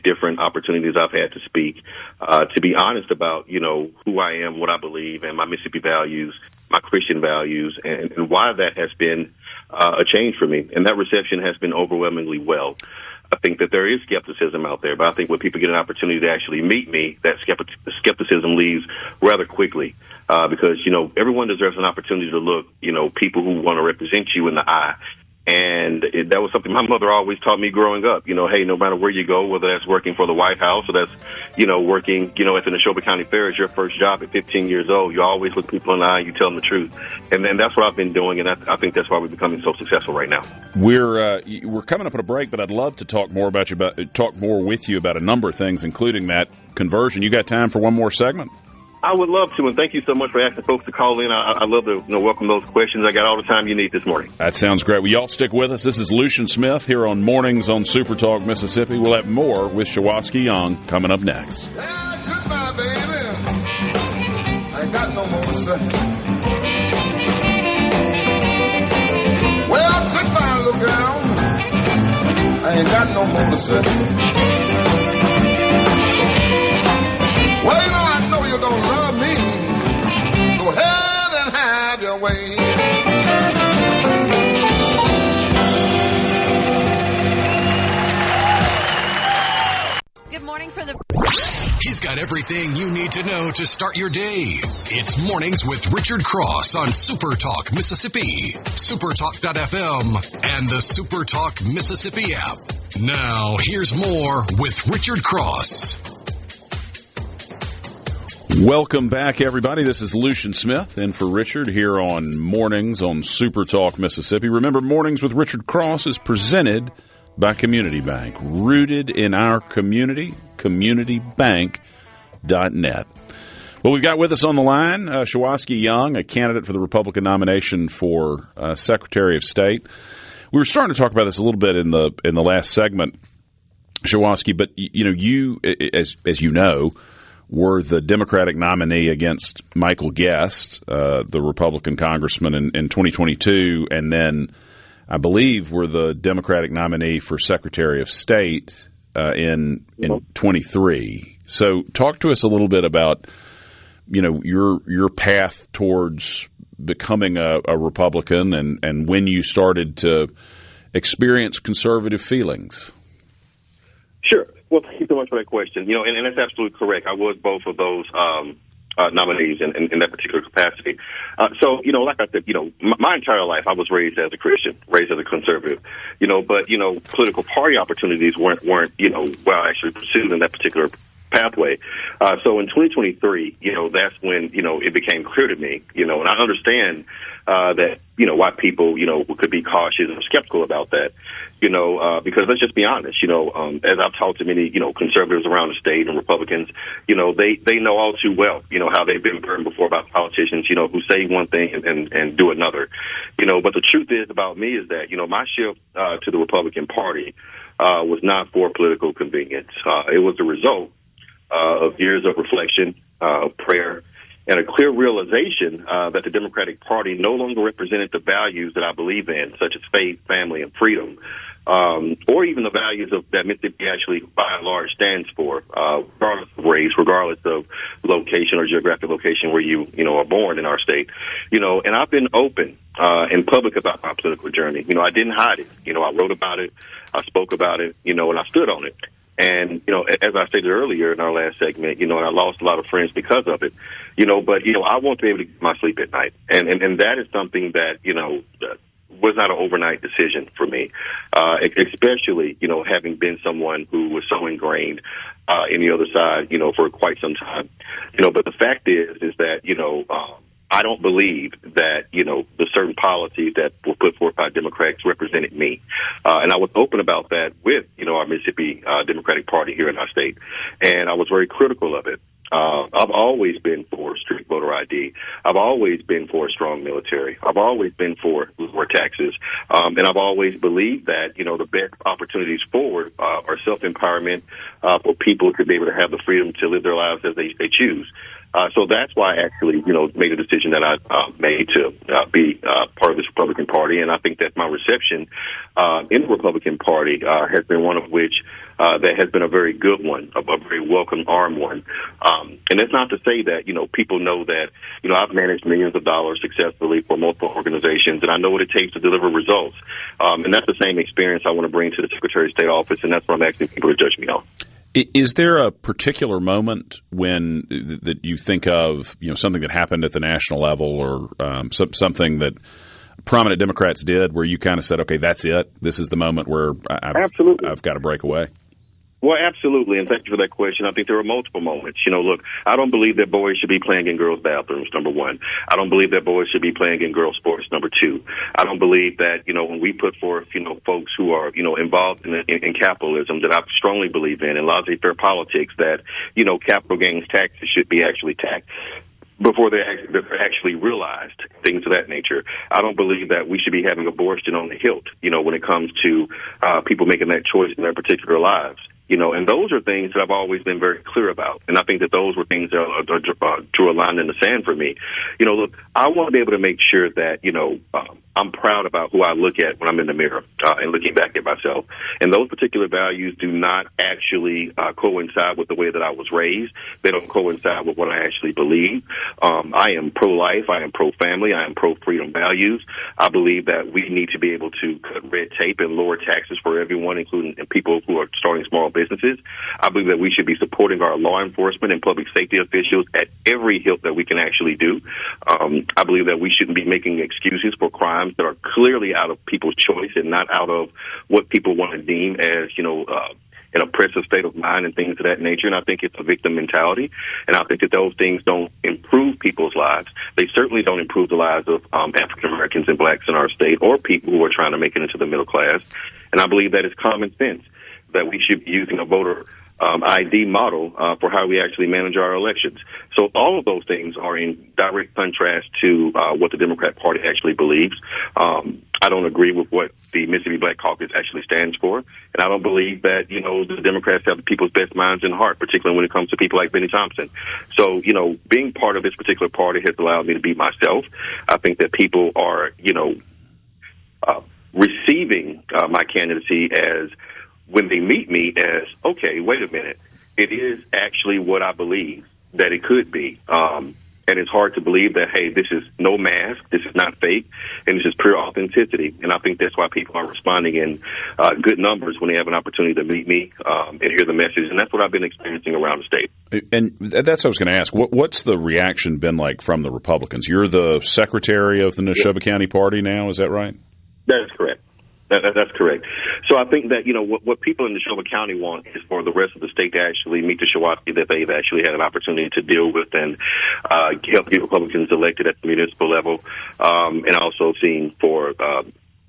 different opportunities I've had to speak, to be honest about, who I am, what I believe, and my Mississippi values, my Christian values, and why that has been a change for me. And that reception has been overwhelmingly well. I think that there is skepticism out there, but I think when people get an opportunity to actually meet me, that skepticism leaves rather quickly, because, everyone deserves an opportunity to look, people who want to represent you in the eye. And that was something my mother always taught me growing up. Hey, no matter where you go, whether that's working for the White House or that's, working, at the Neshoba County Fair is your first job at 15 years old, you always look people in the eye and you tell them the truth. And then that's what I've been doing, and I think that's why we're becoming so successful right now. We're coming up on a break, but I'd love to talk more with you about a number of things, including that conversion. You got time for one more segment? I would love to, and thank you so much for asking folks to call in. I'd love to welcome those questions. I got all the time you need this morning. That sounds great. Well, y'all stick with us. This is Lucian Smith here on Mornings on Super Talk Mississippi. We'll have more with Shawaski Young coming up next. Yeah, goodbye, baby. I ain't got no more to say. Well, goodbye, little girl. I ain't got no more to say. Well, I know you don't love me. Go ahead and have your way. Good morning for the... He's got everything you need to know to start your day. It's Mornings with Richard Cross on SuperTalk Mississippi, supertalk.fm, and the SuperTalk Mississippi app. Now, here's more with Richard Cross. Welcome back, everybody. This is Lucian Smith in for Richard here on Mornings on Super Talk Mississippi. Remember, Mornings with Richard Cross is presented by Community Bank, rooted in our community, communitybank.net. Well, we've got with us on the line Shawaski Young, a candidate for the Republican nomination for Secretary of State. We were starting to talk about this a little bit in the last segment, Shawaski, but you, as you know, were the Democratic nominee against Michael Guest, the Republican congressman in 2022, and then I believe were the Democratic nominee for Secretary of State in 23. So talk to us a little bit about your path towards becoming a Republican and when you started to experience conservative feelings. Sure. Well, thank you so much for that question. And that's absolutely correct. I was both of those nominees in that particular capacity. So, like I said, my entire life I was raised as a Christian, raised as a conservative, but, political party opportunities weren't actually pursued in that particular pathway. So in 2023, that's when, it became clear to me, and I understand that, why people, could be cautious or skeptical about that, because let's just be honest, as I've talked to many, conservatives around the state and Republicans, they know all too well, how they've been burned before about politicians, who say one thing and do another, but the truth is about me is that, my shift to the Republican Party was not for political convenience. It was the result of years of reflection, prayer, and a clear realization that the Democratic Party no longer represented the values that I believe in, such as faith, family, and freedom, or even the values that Mississippi actually, by and large, stands for, regardless of race, regardless of location or geographic location where you are born in our state. And I've been open and public about my political journey. I didn't hide it. I wrote about it, I spoke about it, and I stood on it. And, as I stated earlier in our last segment, and I lost a lot of friends because of it, but, I want to be able to get my sleep at night. And that is something that, was not an overnight decision for me, especially, having been someone who was so ingrained in the other side, for quite some time. But the fact is that, I don't believe that, the certain policies that were put forth by Democrats represented me. And I was open about that with, our Mississippi Democratic Party here in our state. And I was very critical of it. I've always been for strict voter ID. I've always been for a strong military. I've always been for lower taxes. And I've always believed that, the best opportunities forward are self-empowerment for people to be able to have the freedom to live their lives as they choose. So that's why I actually, made a decision that I made to be part of this Republican Party. And I think that my reception in the Republican Party has been one of which that has been a very good one, a very welcome arm one. And it's not to say that, people know that, I've managed millions of dollars successfully for multiple organizations, and I know what it takes to deliver results. And that's the same experience I want to bring to the Secretary of State office, and that's what I'm asking people to judge me on. Is there a particular moment when that you think of, something that happened at the national level or something that prominent Democrats did where you kind of said, okay, that's it. This is the moment where I've got to break away? Well, absolutely, and thank you for that question. I think there are multiple moments. Look, I don't believe that boys should be playing in girls' bathrooms, number one. I don't believe that boys should be playing in girls' sports, number two. I don't believe that, when we put forth, folks who are, involved in capitalism that I strongly believe in and laissez-faire politics, that, capital gains taxes should be actually taxed before they're actually realized, things of that nature. I don't believe that we should be having abortion on the hilt, when it comes to people making that choice in their particular lives. And those are things that I've always been very clear about. And I think that those were things that drew a line in the sand for me. Look, I want to be able to make sure that, I'm proud about who I look at when I'm in the mirror and looking back at myself. And those particular values do not actually coincide with the way that I was raised. They don't coincide with what I actually believe. I am pro-life. I am pro-family. I am pro-freedom values. I believe that we need to be able to cut red tape and lower taxes for everyone, including people who are starting small businesses. I believe that we should be supporting our law enforcement and public safety officials at every hilt that we can actually do. I believe that we shouldn't be making excuses for crimes that are clearly out of people's choice and not out of what people want to deem as, an oppressive state of mind and things of that nature. And I think it's a victim mentality. And I think that those things don't improve people's lives. They certainly don't improve the lives of African Americans and blacks in our state or people who are trying to make it into the middle class. And I believe that it's common sense that we should be using a voter ID model for how we actually manage our elections. So all of those things are in direct contrast to what the Democrat Party actually believes. I don't agree with what the Mississippi Black Caucus actually stands for, and I don't believe that, the Democrats have the people's best minds in heart, particularly when it comes to people like Benny Thompson. So, being part of this particular party has allowed me to be myself. I think that people are, receiving my candidacy as, when they meet me, as, okay, wait a minute, it is actually what I believe that it could be. And it's hard to believe that, hey, this is no mask, this is not fake, and this is pure authenticity. And I think that's why people are responding in good numbers when they have an opportunity to meet me and hear the message. And that's what I've been experiencing around the state. And that's what I was going to ask. What's the reaction been like from the Republicans? You're the secretary of the Neshoba County Party now, is that right? That is correct. That's correct. So I think that, what people in Neshoba County want is for the rest of the state to actually meet the Shawaski that they've actually had an opportunity to deal with and help get Republicans elected at the municipal level, and also seeing for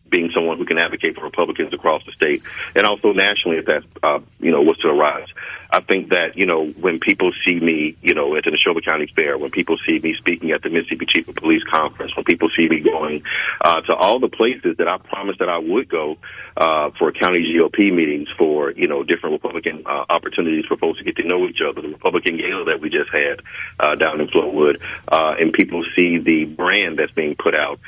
being someone who can advocate for Republicans across the state and also nationally if that, was to arise. I think that, when people see me, at the Neshoba County Fair, when people see me speaking at the Mississippi Chief of Police Conference, when people see me going to all the places that I promised that I would go for county GOP meetings, for, different Republican opportunities for folks to get to know each other, the Republican gala that we just had down in Flowood, and people see the brand that's being put out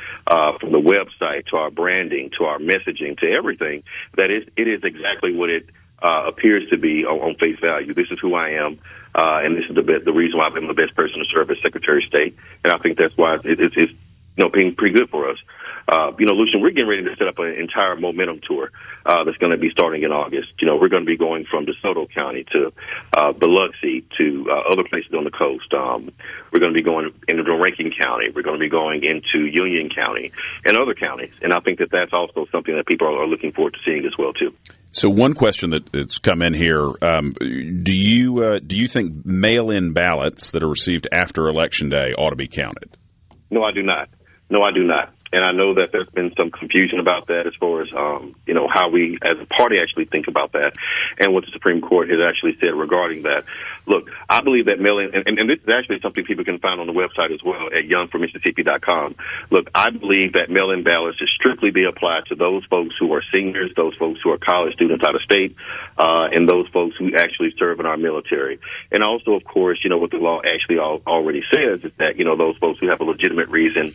from the website to our branding, to our messaging, to everything, that it is exactly what it appears to be on face value. This is who I am, and this is the reason why I'm the best person to serve as Secretary of State. And I think that's why it's being pretty good for us. Lucian, we're getting ready to set up an entire momentum tour that's going to be starting in August. We're going to be going from DeSoto County to Biloxi to other places on the coast. We're going to be going into Rankin County. We're going to be going into Union County and other counties. And I think that that's also something that people are looking forward to seeing as well, too. So one question that's come in here, do you think mail-in ballots that are received after Election Day ought to be counted? No, I do not. And I know that there's been some confusion about that as far as, how we as a party actually think about that and what the Supreme Court has actually said regarding that. Look, I believe that mail-in, and this is actually something people can find on the website as well at youngformississippi.com. Look, I believe that mail-in ballots should strictly be applied to those folks who are seniors, those folks who are college students out of state, and those folks who actually serve in our military. And also, of course, what the law actually already says is that, those folks who have a legitimate reason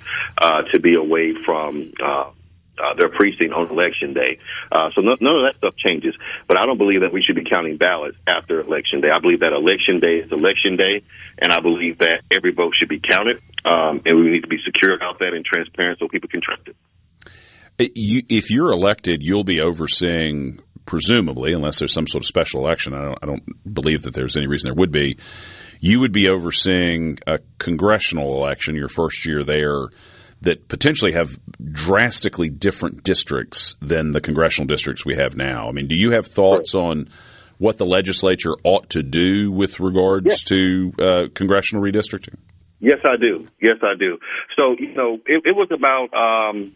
to be away from their precinct on Election Day. So none of that stuff changes. But I don't believe that we should be counting ballots after Election Day. I believe that Election Day is Election Day, and I believe that every vote should be counted, and we need to be secure about that and transparent so people can trust it. If you're elected, you'll be overseeing, presumably, unless there's some sort of special election, I don't believe that there's any reason there would be, you would be overseeing a congressional election your first year there that potentially have drastically different districts than the congressional districts we have now. I mean, do you have thoughts on what the legislature ought to do with regards to congressional redistricting? Yes, I do. So, it was about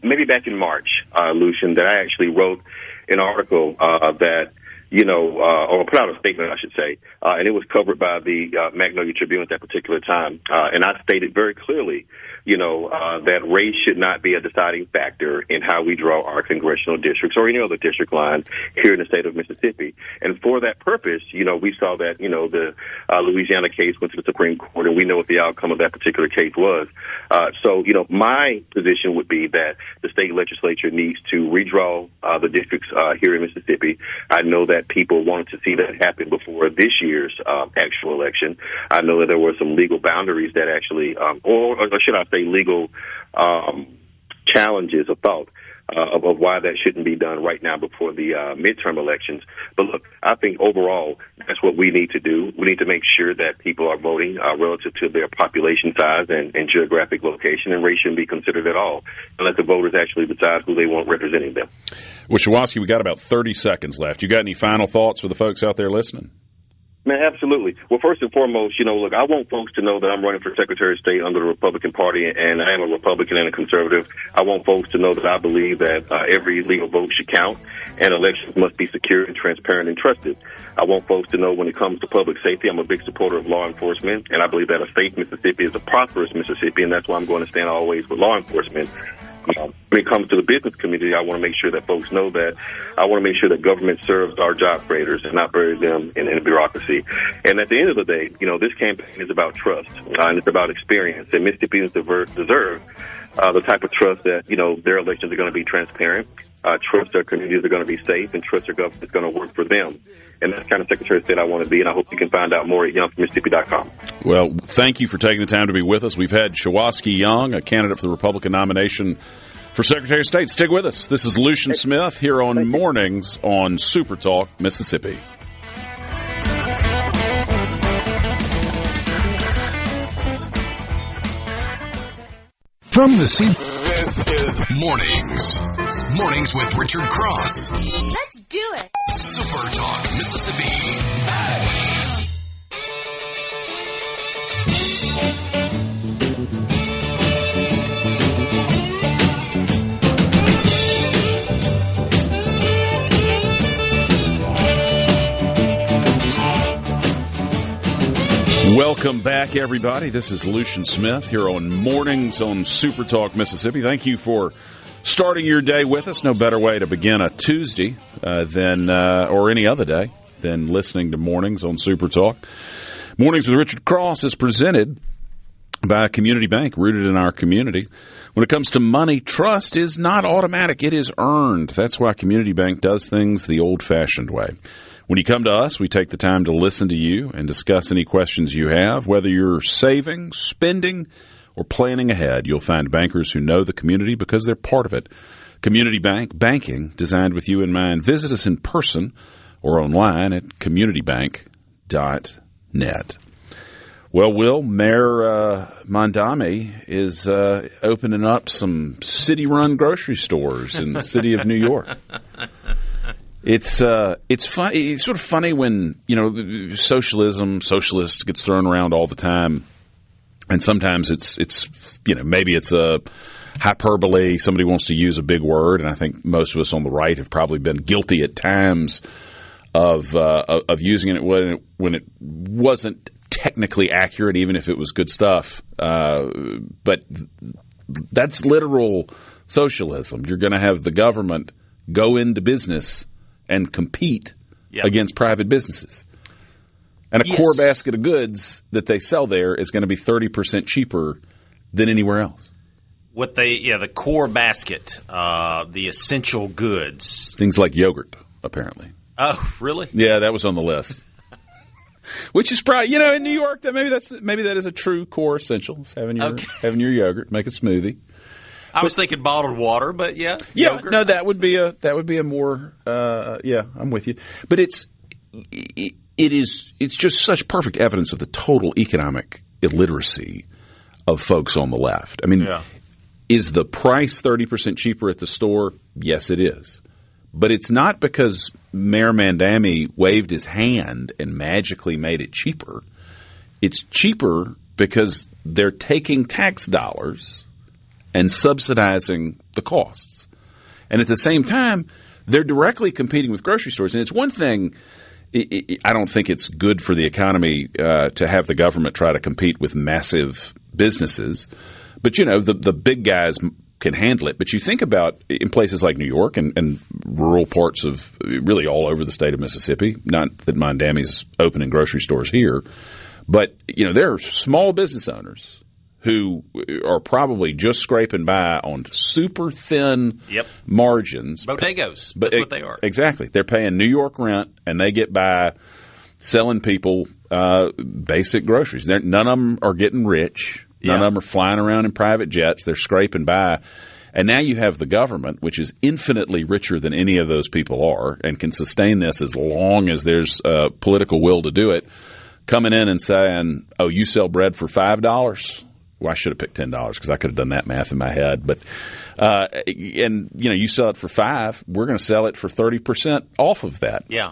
maybe back in March, Lucian, that I actually wrote an article that, or put out a statement, I should say, and it was covered by the Magnolia Tribune at that particular time. And I stated very clearly, that race should not be a deciding factor in how we draw our congressional districts or any other district line here in the state of Mississippi. And for that purpose, we saw that, the Louisiana case went to the Supreme Court, and we know what the outcome of that particular case was. So, my position would be that the state legislature needs to redraw the districts here in Mississippi. I know that people wanted to see that happen before this year's actual election. I know that there were some legal boundaries that actually, or should I say legal challenges of thought of why that shouldn't be done right now before the midterm elections. But look, I think overall that's what we need to do. We need to make sure that people are voting relative to their population size and geographic location, and race shouldn't be considered at all, and let the voters actually decide who they want representing them. Well, Shawaski, we got about 30 seconds left. You got any final thoughts for the folks out there listening? Man, absolutely. Well, first and foremost, look, I want folks to know that I'm running for Secretary of State under the Republican Party, and I am a Republican and a conservative. I want folks to know that I believe that every legal vote should count, and elections must be secure and transparent and trusted. I want folks to know when it comes to public safety, I'm a big supporter of law enforcement, and I believe that a safe Mississippi is a prosperous Mississippi, and that's why I'm going to stand always with law enforcement. When it comes to the business community, I want to make sure that folks know that I want to make sure that government serves our job creators and not bury them in bureaucracy. And at the end of the day, this campaign is about trust, and it's about experience. And Mississippians deserve the type of trust that, their elections are going to be transparent, trust their communities are going to be safe, and trust their government is going to work for them. And that's the kind of Secretary of State I want to be, and I hope you can find out more at youngformississippi.com. Well, thank you for taking the time to be with us. We've had Shawaski Young, a candidate for the Republican nomination for Secretary of State. Stick with us. This is Lucian Smith here on Mornings on SuperTalk Mississippi. From the scene. This is Mornings with Richard Cross. Let's do it. Super Talk Mississippi. Welcome back, everybody. This is Lucian Smith here on Mornings on Super Talk Mississippi. Thank you for starting your day with us. No better way to begin a Tuesday or any other day than listening to Mornings on Super Talk. Mornings with Richard Cross is presented by a community bank rooted in our community. When it comes to money, trust is not automatic. It is earned. That's why Community Bank does things the old-fashioned way. When you come to us, we take the time to listen to you and discuss any questions you have. Whether you're saving, spending, or planning ahead, you'll find bankers who know the community because they're part of it. Community Bank, banking designed with you in mind. Visit us in person or online at communitybank.net. Well, Will, Mayor Mondami is opening up some city-run grocery stores in the city of New York. It's fun. It's sort of funny when socialist gets thrown around all the time, and sometimes it's maybe it's a hyperbole. Somebody wants to use a big word, and I think most of us on the right have probably been guilty at times of using it when it wasn't technically accurate, even if it was good stuff. But that's literal socialism. You're going to have the government go into business and compete against private businesses. And a core basket of goods that they sell there is going to be 30% cheaper than anywhere else. The core basket, the essential goods. Things like yogurt, apparently. Oh, really? Yeah, that was on the list. Which is probably, in New York, maybe that is a true core essential. Having your yogurt, make a smoothie. I was thinking bottled water, but yogurt. No, that would be a more I'm with you. But it's just such perfect evidence of the total economic illiteracy of folks on the left. I mean, is the price 30% cheaper at the store? Yes, it is. But it's not because Mayor Mondami waved his hand and magically made it cheaper. It's cheaper because they're taking tax dollars and subsidizing the costs. And at the same time, they're directly competing with grocery stores. And it's one thing, I don't think it's good for the economy to have the government try to compete with massive businesses. But, the big guys can handle it. But you think about in places like New York and rural parts of really all over the state of Mississippi, not that Mondami's opening grocery stores here, but, there are small business owners who are probably just scraping by on super thin margins. Bodegas. That's what they are. Exactly. They're paying New York rent, and they get by selling people basic groceries. None of them are getting rich. None of them are flying around in private jets. They're scraping by. And now you have the government, which is infinitely richer than any of those people are and can sustain this as long as there's political will to do it, coming in and saying, oh, you sell bread for $5? Well, I should have picked $10 because I could have done that math in my head. But you sell it for $5. We're going to sell it for 30% off of that. Yeah.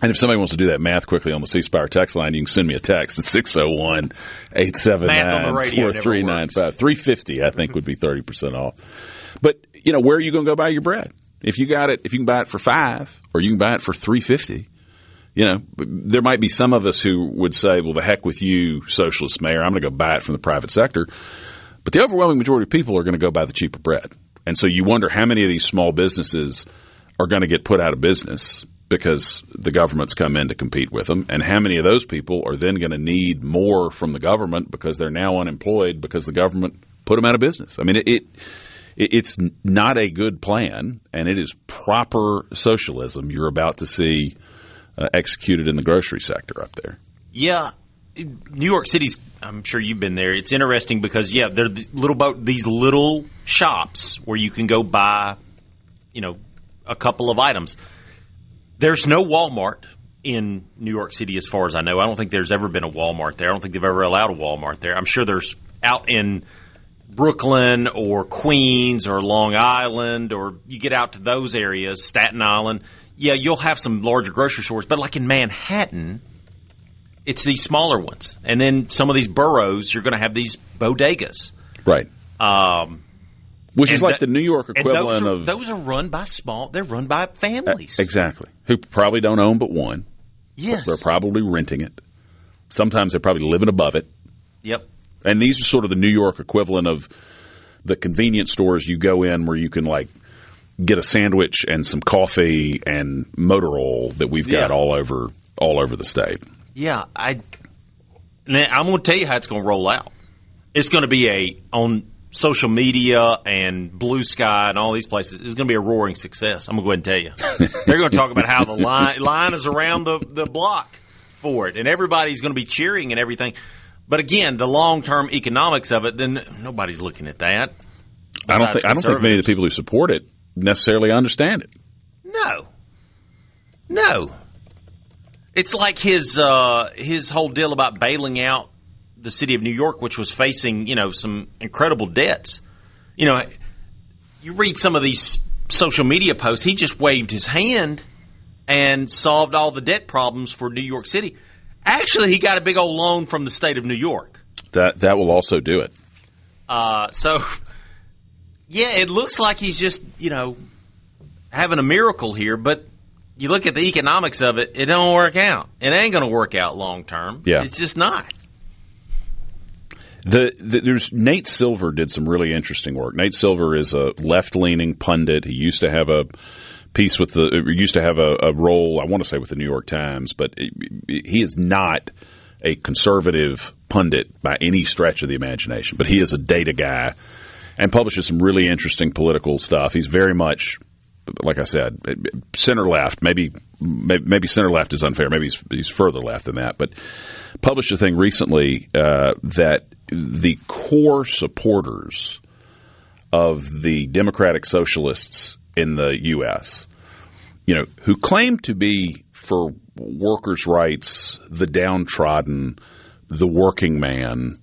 And if somebody wants to do that math quickly on the C Spire text line, you can send me a text at 601-879-4395. 350, I think, would be 30% off. But, where are you going to go buy your bread? If you can buy it for $5 or you can buy it for $3.50, there might be some of us who would say, well, the heck with you, socialist mayor, I'm going to go buy it from the private sector. But the overwhelming majority of people are going to go buy the cheaper bread. And so you wonder how many of these small businesses are going to get put out of business because the government's come in to compete with them, and how many of those people are then going to need more from the government because they're now unemployed because the government put them out of business. I mean, it's not a good plan, and it is proper socialism you're about to see executed in the grocery sector up there. Yeah. New York City's, I'm sure you've been there. It's interesting because, there are these little shops where you can go buy, a couple of items. There's no Walmart in New York City as far as I know. I don't think there's ever been a Walmart there. I don't think they've ever allowed a Walmart there. I'm sure there's out in Brooklyn or Queens or Long Island, or you get out to those areas, Staten Island. Yeah, you'll have some larger grocery stores. But like in Manhattan, it's these smaller ones. And then some of these boroughs, you're going to have these bodegas. Right. Which is like the New York equivalent of... Those are run by they're run by families. Exactly. Who probably don't own but one. Yes. They're probably renting it. Sometimes they're probably living above it. Yep. And these are sort of the New York equivalent of the convenience stores you go in where you can, get a sandwich and some coffee and motor oil that we've got all over the state. Yeah. I'm going to tell you how it's going to roll out. It's going to be on social media and Blue Sky and all these places, it's going to be a roaring success. I'm going to go ahead and tell you. They're going to talk about how the line is around the block for it, and everybody's going to be cheering and everything. But again, the long-term economics of it, then nobody's looking at that. I don't think many of the people who support it necessarily understand it. No. It's like his whole deal about bailing out the city of New York, which was facing, some incredible debts. You read some of these social media posts, he just waved his hand and solved all the debt problems for New York City. Actually, he got a big old loan from the state of New York. That will also do it. It looks like he's just, having a miracle here, but you look at the economics of it, it don't work out. It ain't going to work out long term. Yeah. It's just not. There's Nate Silver did some really interesting work. Nate Silver is a left-leaning pundit. He used to have a role, I want to say, with the New York Times, but he is not a conservative pundit by any stretch of the imagination. But he is a data guy and publishes some really interesting political stuff. He's very much, like I said, center-left. Maybe center-left is unfair. Maybe he's further left than that. But published a thing recently that the core supporters of the Democratic Socialists in the U.S., who claim to be for workers' rights, the downtrodden, the working man,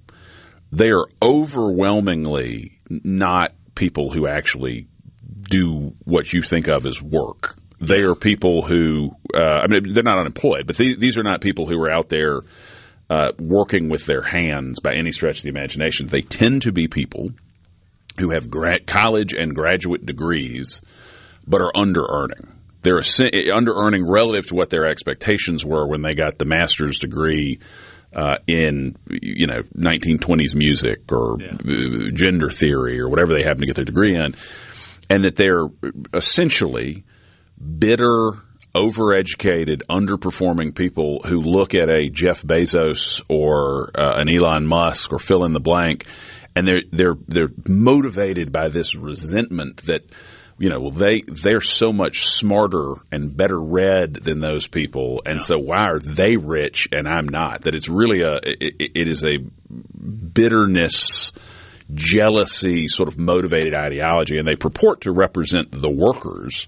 they are overwhelmingly not people who actually do what you think of as work. They are people who, they're not unemployed, but these are not people who are out there working with their hands by any stretch of the imagination. They tend to be people who have college and graduate degrees but are under-earning. They're under-earning relative to what their expectations were when they got the master's degree in 1920s music or gender theory or whatever they happen to get their degree in, and that they're essentially bitter, overeducated, underperforming people who look at a Jeff Bezos or an Elon Musk or fill in the blank, and they're motivated by this resentment that they're so much smarter and better read than those people, and so why are they rich and I'm not? That it's really it is a bitterness, jealousy sort of motivated ideology, and they purport to represent the workers,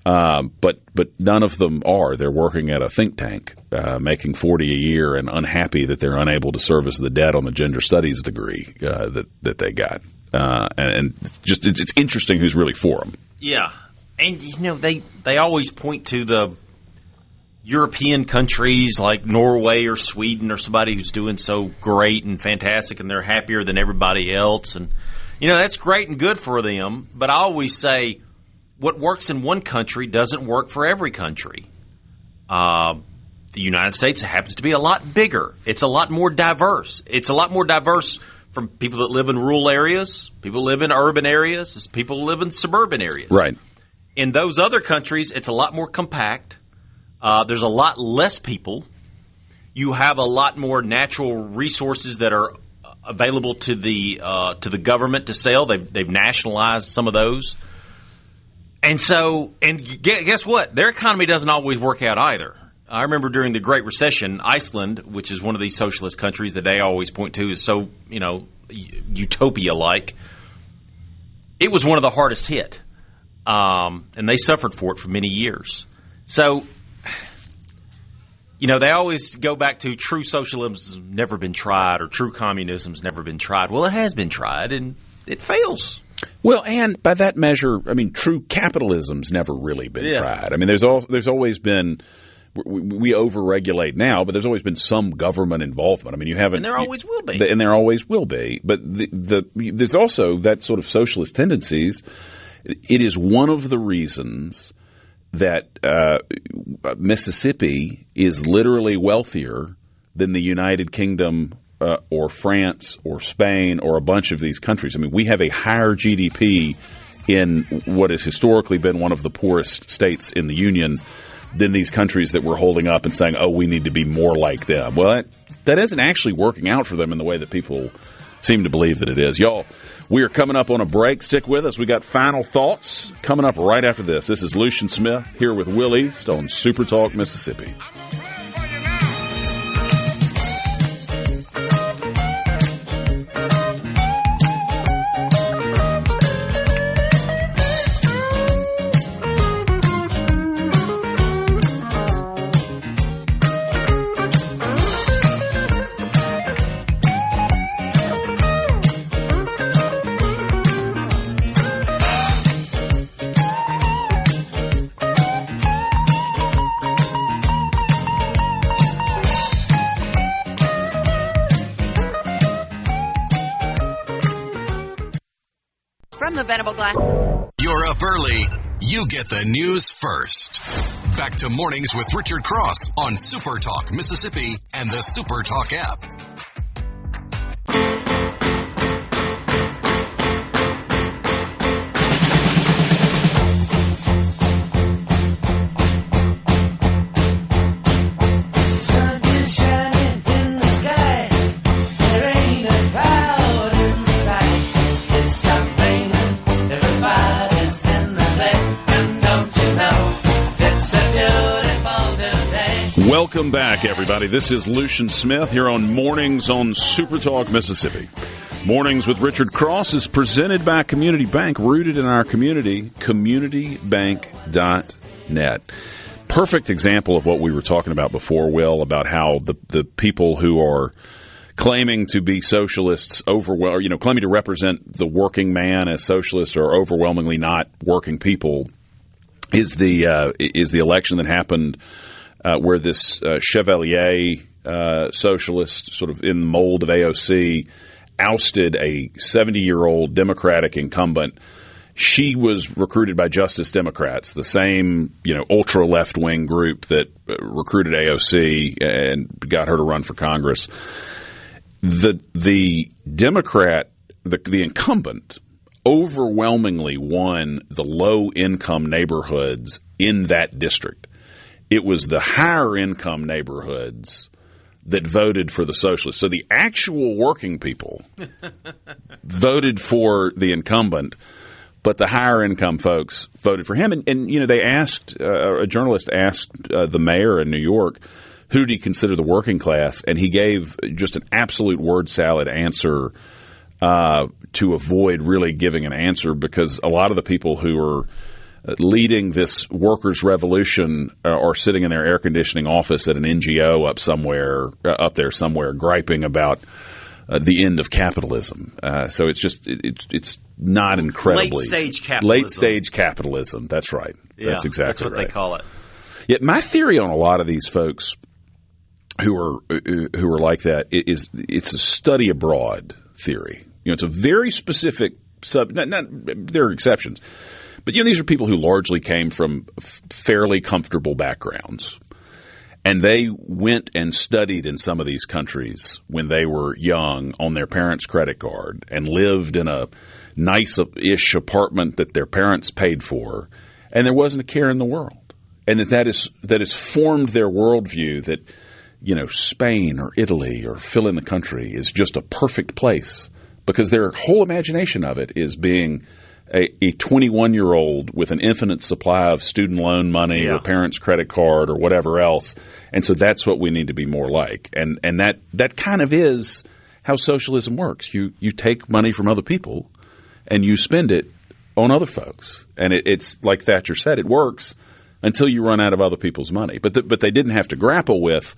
but none of them are. They're working at a think tank, making $40 a year, and unhappy that they're unable to service the debt on the gender studies degree that they got. And it's interesting who's really for them. Yeah, and they always point to European countries like Norway or Sweden or somebody who's doing so great and fantastic and they're happier than everybody else. And, that's great and good for them. But I always say what works in one country doesn't work for every country. The United States happens to be a lot bigger. It's a lot more diverse. It's a lot more diverse from people that live in rural areas, people who live in urban areas, people who live in suburban areas. Right. In those other countries, it's a lot more compact. There's a lot less people. You have a lot more natural resources that are available to the government to sell. They've nationalized some of those. And guess what? Their economy doesn't always work out either. I remember during the Great Recession, Iceland, which is one of these socialist countries that they always point to is so, utopia-like, it was one of the hardest hit. And they suffered for it for many years. So, they always go back to true socialism's never been tried or true communism's never been tried. Well, it has been tried, and it fails. Well, and by that measure, true capitalism's never really been tried. There's always been – we overregulate now, but there's always been some government involvement. You haven't – and there always will be. And there always will be. But there's also that sort of socialist tendencies. It is one of the reasons that Mississippi is literally wealthier than the United Kingdom or France or Spain or a bunch of these countries. We have a higher GDP in what has historically been one of the poorest states in the Union than these countries that we're holding up and saying, oh, we need to be more like them. Well, that isn't actually working out for them in the way that people seem to believe that it is. Y'all, we are coming up on a break. Stick with us. We got final thoughts coming up right after this. This is Lucian Smith here with Will East on Super Talk Mississippi. From the Venable Glass. You're up early. You get the news first. Back to Mornings with Richard Cross on Super Talk Mississippi and the Super Talk app. Welcome back, everybody. This is Lucian Smith here on Mornings on Super Talk Mississippi. Mornings with Richard Cross is presented by Community Bank, rooted in our community, communitybank.net. Perfect example of what we were talking about before, Will, about how the people who are claiming to be socialists, claiming to represent the working man as socialists are overwhelmingly not working people, is the election that happened where this Chevalier socialist, sort of in the mold of AOC, ousted a 70-year-old Democratic incumbent. She was recruited by Justice Democrats, the same ultra left-wing group that recruited AOC and got her to run for Congress. The Democrat, the incumbent, overwhelmingly won the low-income neighborhoods in that district. It was the higher-income neighborhoods that voted for the socialists. So the actual working people voted for the incumbent, but the higher-income folks voted for him. And they asked, a journalist asked the mayor in New York, who do you consider the working class? And he gave just an absolute word salad answer to avoid really giving an answer, because a lot of the people who are leading this workers' revolution are sitting in their air conditioning office at an NGO up there somewhere, griping about the end of capitalism. So it's not incredibly late stage capitalism. Late stage capitalism. That's right. Yeah, that's exactly that's what right. they call it. Yet my theory on a lot of these folks who are like that is it's a study abroad theory. It's a very specific there are exceptions, but these are people who largely came from fairly comfortable backgrounds, and they went and studied in some of these countries when they were young on their parents' credit card and lived in a nice-ish apartment that their parents paid for, and there wasn't a care in the world, and that has formed their worldview that Spain or Italy or fill in the country is just a perfect place. Because their whole imagination of it is being a 21-year-old with an infinite supply of student loan money or parents' credit card or whatever else. And so that's what we need to be more like. And that kind of is how socialism works. You take money from other people and you spend it on other folks. And it's like Thatcher said, it works until you run out of other people's money. But they didn't have to grapple with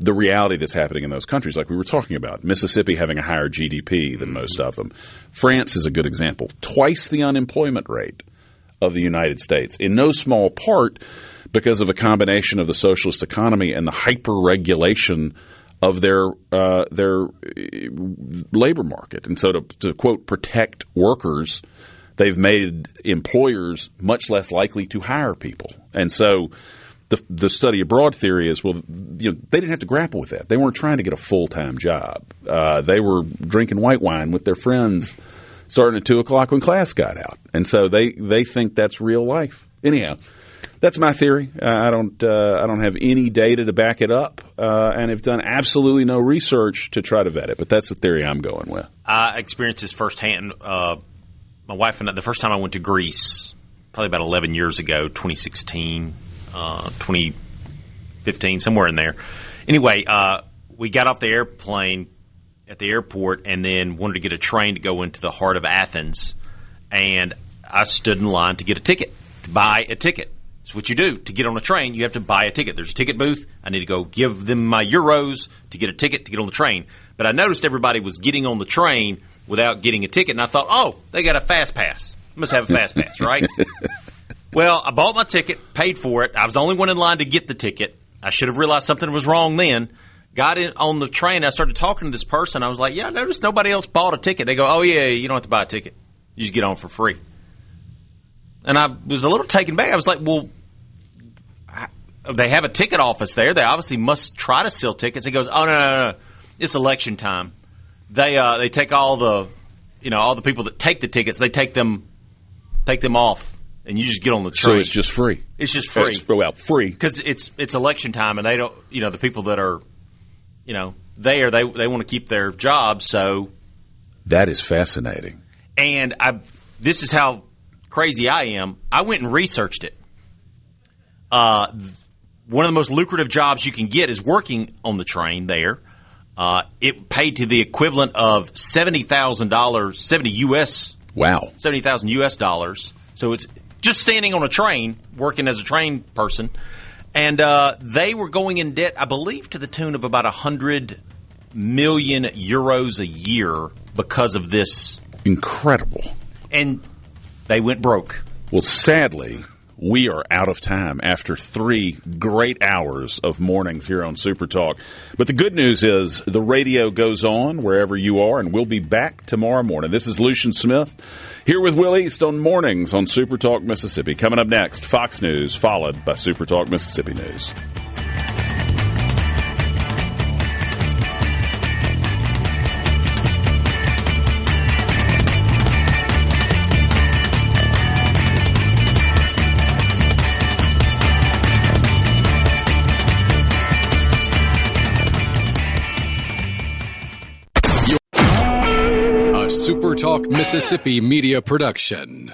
the reality that's happening in those countries, like we were talking about. Mississippi having a higher GDP than most of them. France is a good example. Twice the unemployment rate of the United States, in no small part because of a combination of the socialist economy and the hyper-regulation of their labor market. And so to quote, protect workers, they've made employers much less likely to hire people. And so the study abroad theory is, they didn't have to grapple with that. They weren't trying to get a full-time job. They were drinking white wine with their friends starting at 2 o'clock when class got out. And so they think that's real life. Anyhow, that's my theory. I don't have any data to back it up, and have done absolutely no research to try to vet it. But that's the theory I'm going with. I experienced this firsthand. My wife and I, the first time I went to Greece, probably about 11 years ago, 2016. 2015, somewhere in there. Anyway, we got off the airplane at the airport and then wanted to get a train to go into the heart of Athens. And I stood in line to get a ticket, to buy a ticket. It's what you do. To get on a train, you have to buy a ticket. There's a ticket booth. I need to go give them my euros to get a ticket to get on the train. But I noticed everybody was getting on the train without getting a ticket. And I thought, oh, they got a fast pass. Must have a fast pass, right? Well, I bought my ticket, paid for it. I was the only one in line to get the ticket. I should have realized something was wrong then. Got in on the train. I started talking to this person. I was like, I noticed nobody else bought a ticket. They go, oh, yeah, you don't have to buy a ticket. You just get on for free. And I was a little taken back. I was like, well, they have a ticket office there. They obviously must try to sell tickets. He goes, oh, no. It's election time. They take all the people that take the tickets, they take them off. And you just get on the train. So it's just free. It's just free. Free. Because it's election time, and they don't, the people that are, there, they want to keep their jobs, so. That is fascinating. And this is how crazy I am. I went and researched it. One of the most lucrative jobs you can get is working on the train there. It paid to the equivalent of $70,000, 70 U.S. Wow. $70,000 U.S. dollars. So it's just standing on a train, working as a train person. And they were going in debt, I believe, to the tune of about 100 million euros a year because of this. Incredible. And they went broke. Well, sadly, we are out of time after 3 great hours of mornings here on Super Talk. But the good news is the radio goes on wherever you are, and we'll be back tomorrow morning. This is Lucian Smith here with Will East on Mornings on Super Talk Mississippi. Coming up next, Fox News, followed by Super Talk Mississippi News. SuperTalk Mississippi Media Production.